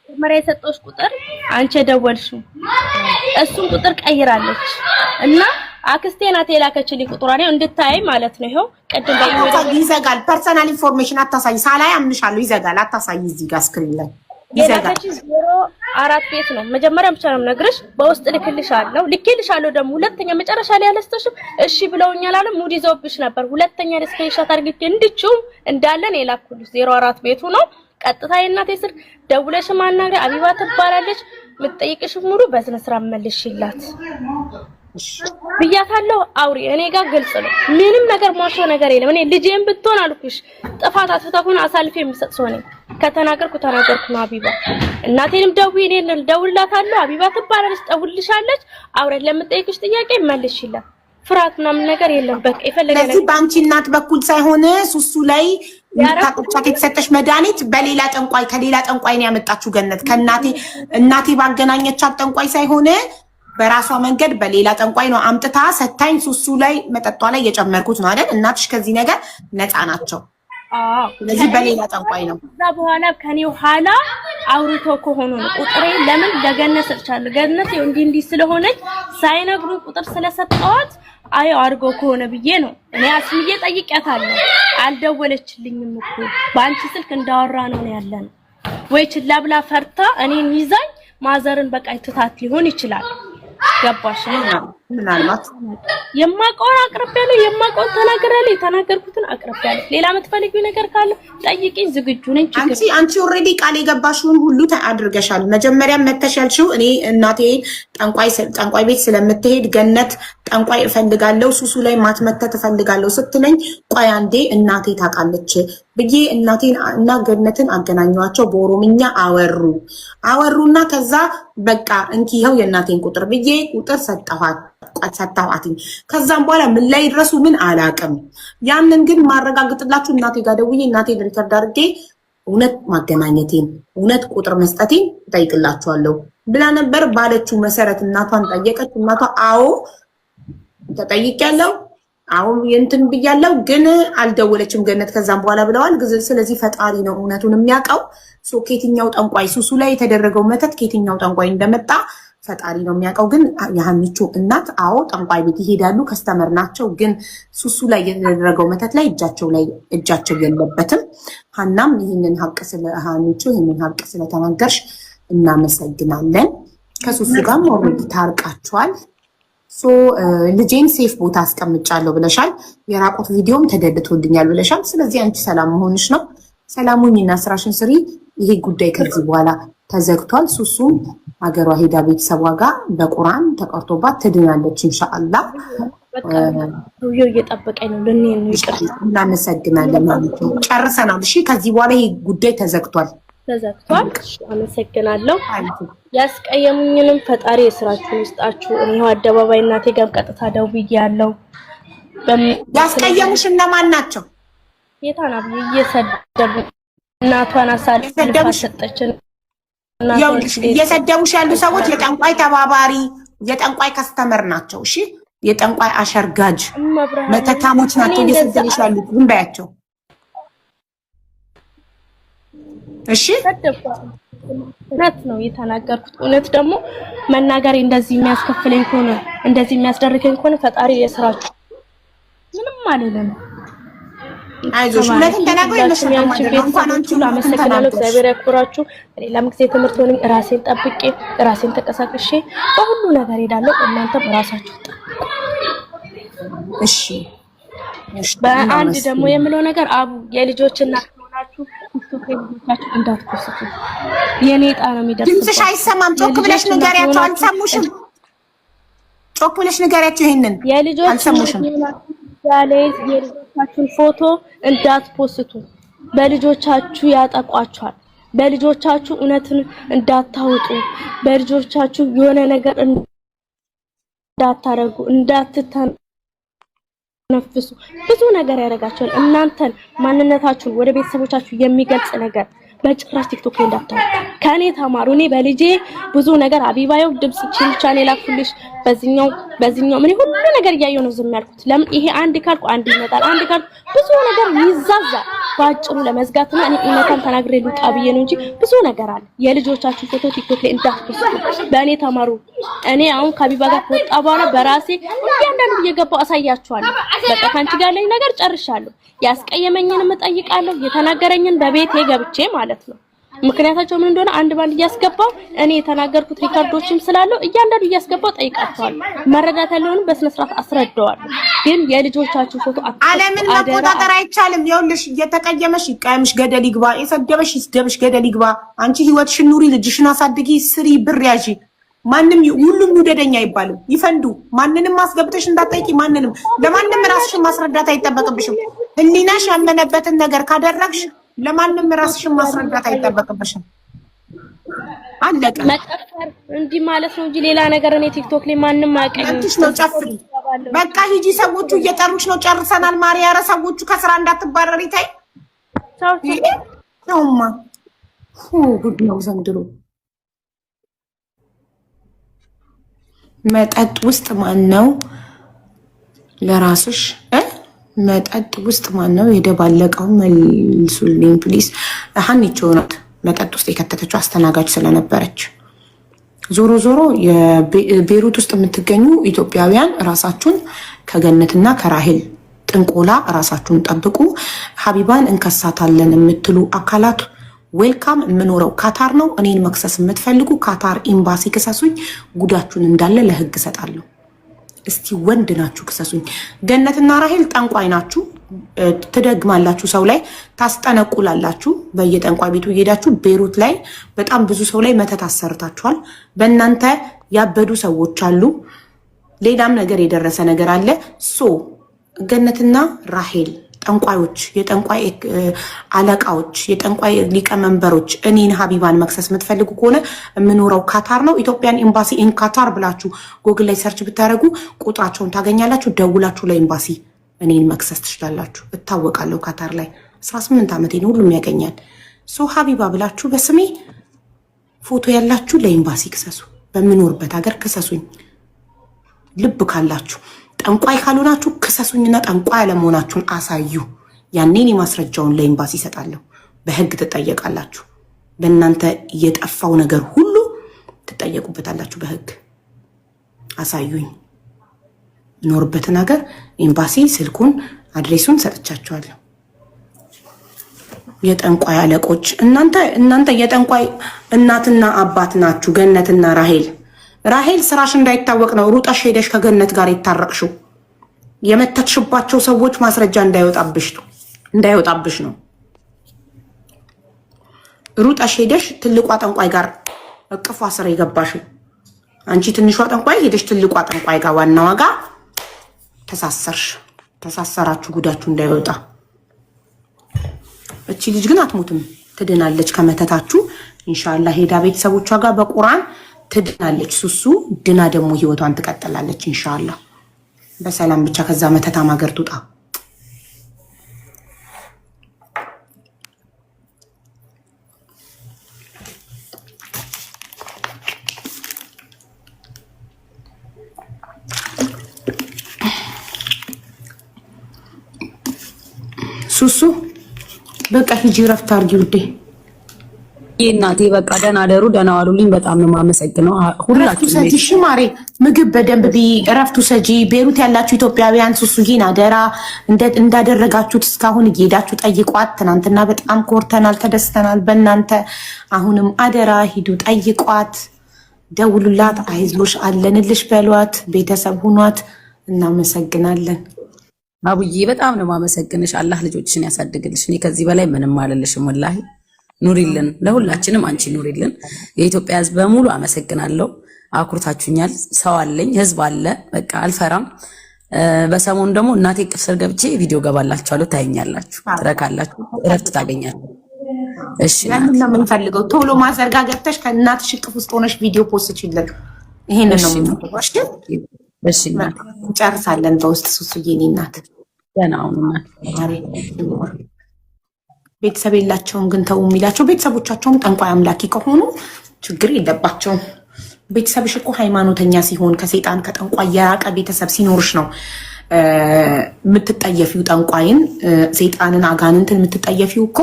መጀመሪያ የሰጠሁሽ ቁጥር አንቺ የደወልሽው እሱን ቁጥር ቀይራለች እና አክስቴ ናት የላከችልኝ ቁጥሯን ነው እንድታይ ማለት ነው። ይሄው ቀድም ይዘጋል። ፐርሰናል ኢንፎርሜሽን አታሳይ። ሳላይ አምንሻለሁ። ይዘጋል። አታሳይ። እዚህ ጋር ስክሪን ላይ ይዘጋል። 04 ቤት ነው መጀመሪያ ብቻ ነው ነግርሽ። በውስጥ ልክልሻለሁ ደግሞ ሁለተኛ መጨረሻ ላይ ያለስተሽ እሺ ብለውኛል አለ። ሙድ ይዘውብሽ ነበር። ሁለተኛ ስክሪንሾት አድርጌ እንድችው እንዳለን የላኩልሽ 04 ቤቱ ነው። ቀጥታ የእናቴ ስልክ ደውለሽ ማናገር አቢባ ትባላለች። የምትጠይቅሽ ሙሉ በስነ ስርዓት መልሽላት ብያታለሁ። አውሪ እኔ ጋር ግልጽ ነው። ምንም ነገር ማሾ ነገር የለም። እኔ ልጄን ብትሆን አልኩሽ ጥፋት አጥፍታኩን አሳልፌ የምሰጥ ሰው ነኝ። ከተናገርኩ ነው። አቢባ እናቴንም ደውዬ እኔ ደውልላታለሁ። አቢባ ትባላለች፣ ደውልልሻለች። አውረን ለምትጠይቅሽ ጥያቄ መልሽላት። ፍርሃት ምናምን ነገር የለም። በቃ ይፈልጋል። ስለዚህ በአንቺ እናት በኩል ሳይሆን ሱሱ ላይ ታቆቻት የተሰጠሽ መድኃኒት በሌላ ጠንቋይ ከሌላ ጠንቋይ ነው ያመጣችው ገነት። እናቴ ባገናኘቻት ጠንቋይ ሳይሆን በራሷ መንገድ በሌላ ጠንቋይ ነው አምጥታ ሰታኝ ሱሱ ላይ መጠጧ ላይ የጨመርኩት ነው አይደል? እናትሽ ከዚህ ነገር ነፃ ናቸው። ስለዚህ በሌላ ጠንቋይ ነው። ከዛ በኋላ ከኔው ኋላ አውርቶ ከሆነ ነው ቁጥሬ ለምን ለገነት ሰጥቻለሁ። ገነት እንዲህ ስለሆነች ሳይነግሩ ቁጥር ስለሰጠዋት አይ አርጎ ከሆነ ብዬ ነው እኔ አስምዬ ጠይቄያታለሁ። አልደወለችልኝም እኮ በአንቺ ስልክ እንዳወራ ነው ያለን ወይ ችላ ብላ ፈርታ እኔን ይዛኝ ማዘርን በቃ ትታት ሊሆን ይችላል። ገባሽ? ምናልባት የማውቀውን አቅርቤያለሁ፣ የማውቀውን ተናግሬያለሁ፣ የተናገርኩትን አቅርቤያለሁ። ሌላ የምትፈልጊው ነገር ካለ ጠይቂኝ፣ ዝግጁ ነኝ። አንቺ ኦልሬዲ ቃል የገባሽውን ሁሉ አድርገሻል። መጀመሪያ መተሽ ያልሽው እኔ እናቴ ጠንቋይ ቤት ስለምትሄድ ገነት ጠንቋይ እፈልጋለሁ ሱሱ ላይ ማትመተት እፈልጋለሁ ስትለኝ ቆይ አንዴ እናቴ ታውቃለች ብዬ እናቴን እና ገነትን አገናኘኋቸው። በኦሮምኛ አወሩና ከዛ በቃ እንኪ ይኸው የእናቴን ቁጥር ብዬ ቁጥር ሰጠኋት። ከዛም በኋላ ምን ላይ ድረሱ ምን አላውቅም። ያንን ግን ማረጋግጥላችሁ እናቴ ጋር ደውዬ እናቴን ሪከርድ አድርጌ እውነት ማገናኘቴን እውነት ቁጥር መስጠቴን እጠይቅላችኋለሁ ብላ ነበር። ባለችው መሰረት እናቷን ጠየቀች። እናቷ አዎ ተጠይቄያለሁ፣ አሁን እንትን ብያለሁ፣ ግን አልደወለችም ገነት ከዛም በኋላ ብለዋል። ስለዚህ ፈጣሪ ነው እውነቱን የሚያውቀው። ከየትኛው ጠንቋይ ሱሱ ላይ የተደረገው መተት ከየትኛው ጠንቋይ እንደመጣ ፈጣሪ ነው የሚያውቀው። ግን የሀኒቾ እናት አዎ ጠንቋይ ቤት ይሄዳሉ፣ ከስተመር ናቸው። ግን ሱሱ ላይ የተደረገው መተት ላይ እጃቸው የለበትም። ሀናም ይህንን ሀቅ ሀኒቾ ይህንን ሀቅ ስለተናገርሽ እናመሰግናለን። ከሱሱ ጋር ኦልሬዲ ታርቃችኋል። ልጄን ሴፍ ቦታ አስቀምጫለሁ ብለሻል። የራቆት ቪዲዮም ተደልቶልኛል ብለሻል። ስለዚህ አንቺ ሰላም መሆንሽ ነው። ሰላሙኝና ስራሽን ስሪ። ይሄ ጉዳይ ከዚህ በኋላ ተዘግቷል። ሱሱም ሀገሯ ሄዳ ቤተሰቧ ጋር በቁርአን ተቀርቶባት ትድናለች ኢንሻአላህ። እየጠበቀኝ ነው። ለኔን ይቅር። እናመሰግናለን ማለት ነው። ጨርሰናል። እሺ ከዚህ በኋላ ይሄ ጉዳይ ተዘግቷል። አመሰግናለሁ። ያስቀየሙኝንም ፈጣሪ የስራችሁን ይስጣችሁ። እኔው አደባባይ እናቴ ጋር ቀጥታ ደውዬያለሁ። ያስቀየሙሽ እነማን ናቸው? የታና እየሰደቡ እናቷን አሳልፋ ሰጠችን። እየሰደቡሽ ያሉ ሰዎች የጠንቋይ ተባባሪ የጠንቋይ ከስተመር ናቸው። እሺ የጠንቋይ አሸርጋጅ መተታሞች ናቸው እየሰደቡሽ ያሉት። ምን ባያቸው? እሺ እውነት ነው የተናገርኩት። እውነት ደግሞ መናገር እንደዚህ የሚያስከፍለኝ ከሆነ እንደዚህ የሚያስደርገኝ ከሆነ ፈጣሪ የስራችሁ ምንም አይደለም። አይዞሽ እውነትን ተናገሩ። አመሰግናለሁ። እግዚአብሔር ያክብራችሁ። ሌላም ጊዜ ትምህርት ሆነኝ ራሴን ጠብቄ ራሴን ተቀሳቅሼ በሁሉ ነገር ሄዳለሁ። እናንተም ራሳችሁ እሺ። በአንድ ደግሞ የምለው ነገር አቡ የልጆች እናት ሆናችሁ ልጆቻችሁ እንዳትኮስቱ። የኔ ዕጣ ነው የሚደርሰው። ድምፅሽ አይሰማም። ጮክ ብለሽ ንገሪያቸው። አልሰሙሽም። ጮክ ብለሽ ንገሪያቸው። ይሄንን አልሰሙሽም። የልጆቻችሁን ፎቶ እንዳትፖስቱ። በልጆቻችሁ ያጠቋቸዋል። በልጆቻችሁ እውነትን እንዳታወጡ፣ በልጆቻችሁ የሆነ ነገር እንዳታረጉ፣ እንዳትተነፍሱ ብዙ ነገር ያደርጋቸዋል። እናንተን ማንነታችሁን ወደ ቤተሰቦቻችሁ የሚገልጽ ነገር በጭራሽ ቲክቶክ ላይ እንዳታወጡ። ከኔ ተማሩ። እኔ በልጄ ብዙ ነገር አቢባየው ድምጽ ቻኔል ላኩልሽ በዚህኛው ምን ሁሉ ነገር እያየሁ ነው ዝም ያልኩት። ለምን ይሄ አንድ ካልኩ አንድ ይመጣል፣ አንድ ካልኩ ብዙ ነገር ይዛዛል። ባጭሩ ለመዝጋትና እኔ እውነታን ተናግሬ ልውጣ ብዬ ነው እንጂ ብዙ ነገር አለ። የልጆቻችሁ ፎቶ ቲክቶክ ላይ እንዳትፖስቱ፣ በእኔ ተማሩ። እኔ አሁን ከአቢባ ጋር ከወጣ በኋላ በራሴ እያንዳንዱ እየገባው አሳያችኋለሁ። በቃ ካንቺ ጋር ላይ ነገር ጨርሻለሁ። ያስቀየመኝንም እጠይቃለሁ፣ የተናገረኝን በቤቴ ገብቼ ማለት ነው። ምክንያታቸው ምን እንደሆነ አንድ ባንድ እያስገባው እኔ የተናገርኩት ሪካርዶችም ስላለው እያንዳንዱ እያስገባው ጠይቃቸዋለሁ። መረዳት ያለውን በስነ ስርዓት አስረዳዋለሁ። ግን የልጆቻችሁ ፎቶ ዓለምን መቆጣጠር አይቻልም። ይኸውልሽ እየተቀየመሽ ይቀየምሽ፣ ገደል ይግባ። የሰደበሽ ይስደብሽ፣ ገደል ይግባ። አንቺ ህይወትሽን ኑሪ፣ ልጅሽን አሳድጊ፣ ስሪ፣ ብር ያዢ። ማንም ሁሉም ይውደደኛ አይባልም። ይፈንዱ። ማንንም ማስገብተሽ እንዳትጠይቂ። ለማንም ራስሽን ማስረዳት አይጠበቅብሽም። ህሊናሽ ያመነበትን ነገር ካደረግሽ ለማንም ራስሽን ማስረዳት አይጠበቅብሽም። አለቀ። መጨፈር እንዲህ ማለት ነው እንጂ ሌላ ነገር እኔ ቲክቶክ ላይ ማንንም አያውቅም። አንቺሽ ነው ጨፍሪ። በቃ ሂጂ። ሰዎቹ እየጠሩሽ ነው። ጨርሰናል። ማሪያረ ሰዎቹ ከስራ እንዳትባረሪ ታይ። ነውማ ጉድ ነው ዘንድሮ። መጠጥ ውስጥ ማን ነው ለራስሽ መጠጥ ውስጥ ማን ነው የደባለቀው? መልሱልኝ ፕሊስ። ሀኒቾ ናት መጠጥ ውስጥ የከተተችው አስተናጋጅ ስለነበረች። ዞሮ ዞሮ የቤሩት ውስጥ የምትገኙ ኢትዮጵያውያን ራሳችሁን ከገነትና ከራሄል ጥንቆላ ራሳችሁን ጠብቁ። ሀቢባን እንከሳታለን የምትሉ አካላት ዌልካም። የምኖረው ካታር ነው። እኔን መክሰስ የምትፈልጉ ካታር ኤምባሲ ክሰሱኝ። ጉዳችሁን እንዳለ ለህግ እሰጣለሁ። እስቲ ወንድ ናችሁ ክሰሱኝ። ገነትና ራሄል ጠንቋይ ናችሁ። ትደግማላችሁ፣ ሰው ላይ ታስጠነቁላላችሁ። በየጠንቋይ ቤቱ እየሄዳችሁ ቤሩት ላይ በጣም ብዙ ሰው ላይ መተት አሰርታችኋል። በእናንተ ያበዱ ሰዎች አሉ። ሌላም ነገር የደረሰ ነገር አለ። ሶ ገነትና ራሄል ጠንቋዮች፣ የጠንቋይ አለቃዎች፣ የጠንቋይ ሊቀመንበሮች እኔን ሀቢባን መክሰስ የምትፈልጉ ከሆነ የምኖረው ካታር ነው። ኢትዮጵያን ኤምባሲ ኢን ካታር ብላችሁ ጎግል ላይ ሰርች ብታደርጉ ቁጥራቸውን ታገኛላችሁ። ደውላችሁ ለኤምባሲ እኔን መክሰስ ትችላላችሁ። እታወቃለሁ ካታር ላይ 18 ዓመቴን ሁሉም ያገኛል። ሶ ሀቢባ ብላችሁ በስሜ ፎቶ ያላችሁ ለኤምባሲ ክሰሱ። በምኖርበት ሀገር ክሰሱኝ። ልብ ካላችሁ ጠንቋይ ካልሆናችሁ ክሰሱኝና ጠንቋይ አለመሆናችሁን አሳዩ። ያኔን የማስረጃውን ለኤምባሲ ይሰጣለሁ። በህግ ትጠየቃላችሁ። በእናንተ የጠፋው ነገር ሁሉ ትጠየቁበታላችሁ በህግ። አሳዩኝ። ኖርበትን ሀገር ኤምባሲ ስልኩን አድሬሱን ሰጥቻችኋለሁ። የጠንቋይ አለቆች እናንተ የጠንቋይ እናትና አባት ናችሁ። ገነትና ራሄል ስራሽ እንዳይታወቅ ነው ሩጠሽ ሄደሽ ከገነት ጋር የታረቅሽው። የመተትሽባቸው ሰዎች ማስረጃ እንዳይወጣብሽ ነው። ሩጠሽ ሄደሽ ትልቋ ጠንቋይ ጋር እቅፏ ስር የገባሽው አንቺ። ትንሿ ጠንቋይ ሄደሽ ትልቋ ጠንቋይ ጋር ዋናዋ ጋር ተሳሰራችሁ። ጉዳችሁ እንዳይወጣ። እቺ ልጅ ግን አትሞትም፣ ትድናለች ከመተታችሁ ኢንሻአላህ። ሄዳ ቤተሰቦቿ ጋር በቁርአን ትድናለች። ሱሱ ድና ደግሞ ህይወቷን ትቀጥላለች ኢንሻአላህ በሰላም ብቻ ከዛ መተታም ሀገር ትውጣ። ሱሱ በቃ ሂጂ ረፍት አድርጊ ውዴ። እናቴ በቃ ደህና አደሩ፣ ደህና ዋሉልኝ። በጣም ነው የማመሰግነው ሁላችሁ። ሰጂ ሽማሬ ምግብ በደንብ እረፍቱ ሰጂ። ቤሩት ያላችሁ ኢትዮጵያውያን ሱሱዬን አደራ እንዳደረጋችሁት እስካሁን እየሄዳችሁ ጠይቋት። ትናንትና በጣም ኮርተናል፣ ተደስተናል በእናንተ። አሁንም አደራ ሂዱ ጠይቋት፣ ደውሉላት፣ አይዞሽ አለንልሽ በሏት፣ ቤተሰብ ሁኗት። እናመሰግናለን። አቡዬ በጣም ነው የማመሰግንሽ። አላህ ልጆችሽን ያሳድግልሽ። እኔ ከዚህ በላይ ምንም አልልሽም ወላሂ። ኑሪልን፣ ለሁላችንም አንቺ ኑሪልን። የኢትዮጵያ ሕዝብ በሙሉ አመሰግናለሁ። አኩርታችሁኛል። ሰው አለኝ፣ ሕዝብ አለ። በቃ አልፈራም። በሰሞኑ ደግሞ እናቴ ቅፍ ስር ገብቼ ቪዲዮ ገባላችኋለሁ። ታየኛላችሁ፣ ትረካላችሁ፣ እረፍት ታገኛላችሁ። እሺ ለምን ነው የምንፈልገው? ቶሎ ማዘርጋ ገብተሽ ከእናትሽ እቅፍ ውስጥ ሆነሽ ቪዲዮ ፖስት ይችላል። ይሄንን ነው የምንፈልገው። እሺ እንጨርሳለን በውስጥ ሱሱዬ እኔ እናት ገና አሁንና ቤተሰብ የላቸውም ግን ተው የሚላቸው ቤተሰቦቻቸውም ጠንቋይ አምላኪ ከሆኑ ችግር የለባቸውም። ቤተሰብሽ እኮ ሃይማኖተኛ ሲሆን ከሴጣን ከጠንቋይ የራቀ ቤተሰብ ሲኖርሽ ነው የምትጠየፊው። ጠንቋይን፣ ሴጣንን፣ አጋንንትን የምትጠየፊው እኮ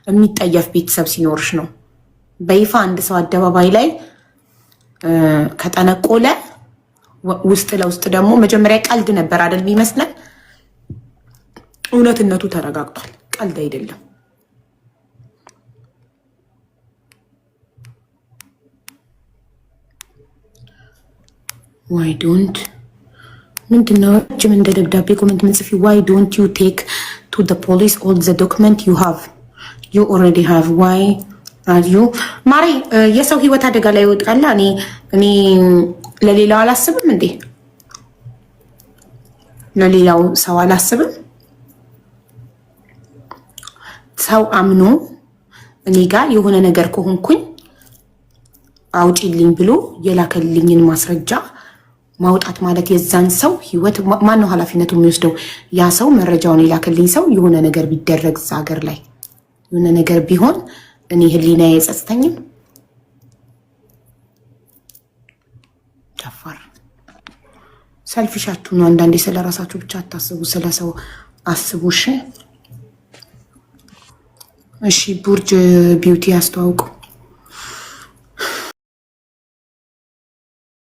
የሚጠየፍ ቤተሰብ ሲኖርሽ ነው። በይፋ አንድ ሰው አደባባይ ላይ ከጠነቆለ ውስጥ ለውስጥ ደግሞ መጀመሪያ ቀልድ ነበር አይደል የሚመስለን፣ እውነትነቱ ተረጋግጧል። ቀልድ አይደለም። ዋይ ዶንት ምንድነው ጅም እንደ ደብዳቤ ኮሜንት ምንጽፊ ዋይ ዶንት ዩ ቴክ ቱ ዘ ፖሊስ ኦል ዘ ዶክመንት ዩ ሃቭ ዩ ኦልሬዲ ሃቭ ዋይ አር ዩ ማሪ የሰው ህይወት አደጋ ላይ ይወድቃል። እኔ ለሌላው አላስብም እንዴ? ለሌላው ሰው አላስብም? ሰው አምኖ እኔ ጋር የሆነ ነገር ከሆንኩኝ አውጪልኝ ብሎ የላከልኝን ማስረጃ ማውጣት ማለት የዛን ሰው ህይወት ማን ነው ኃላፊነቱ የሚወስደው? ያ ሰው መረጃውን የላከልኝ ሰው የሆነ ነገር ቢደረግ እዛ ሀገር ላይ የሆነ ነገር ቢሆን እኔ ህሊና አይጸጽተኝም? ተፋር ሰልፊሻችሁ ነው። አንዳንዴ ስለ ራሳችሁ ብቻ አታስቡ፣ ስለ ሰው አስቡ። እሺ ቡርጅ ቢዩቲ ያስተዋውቁ።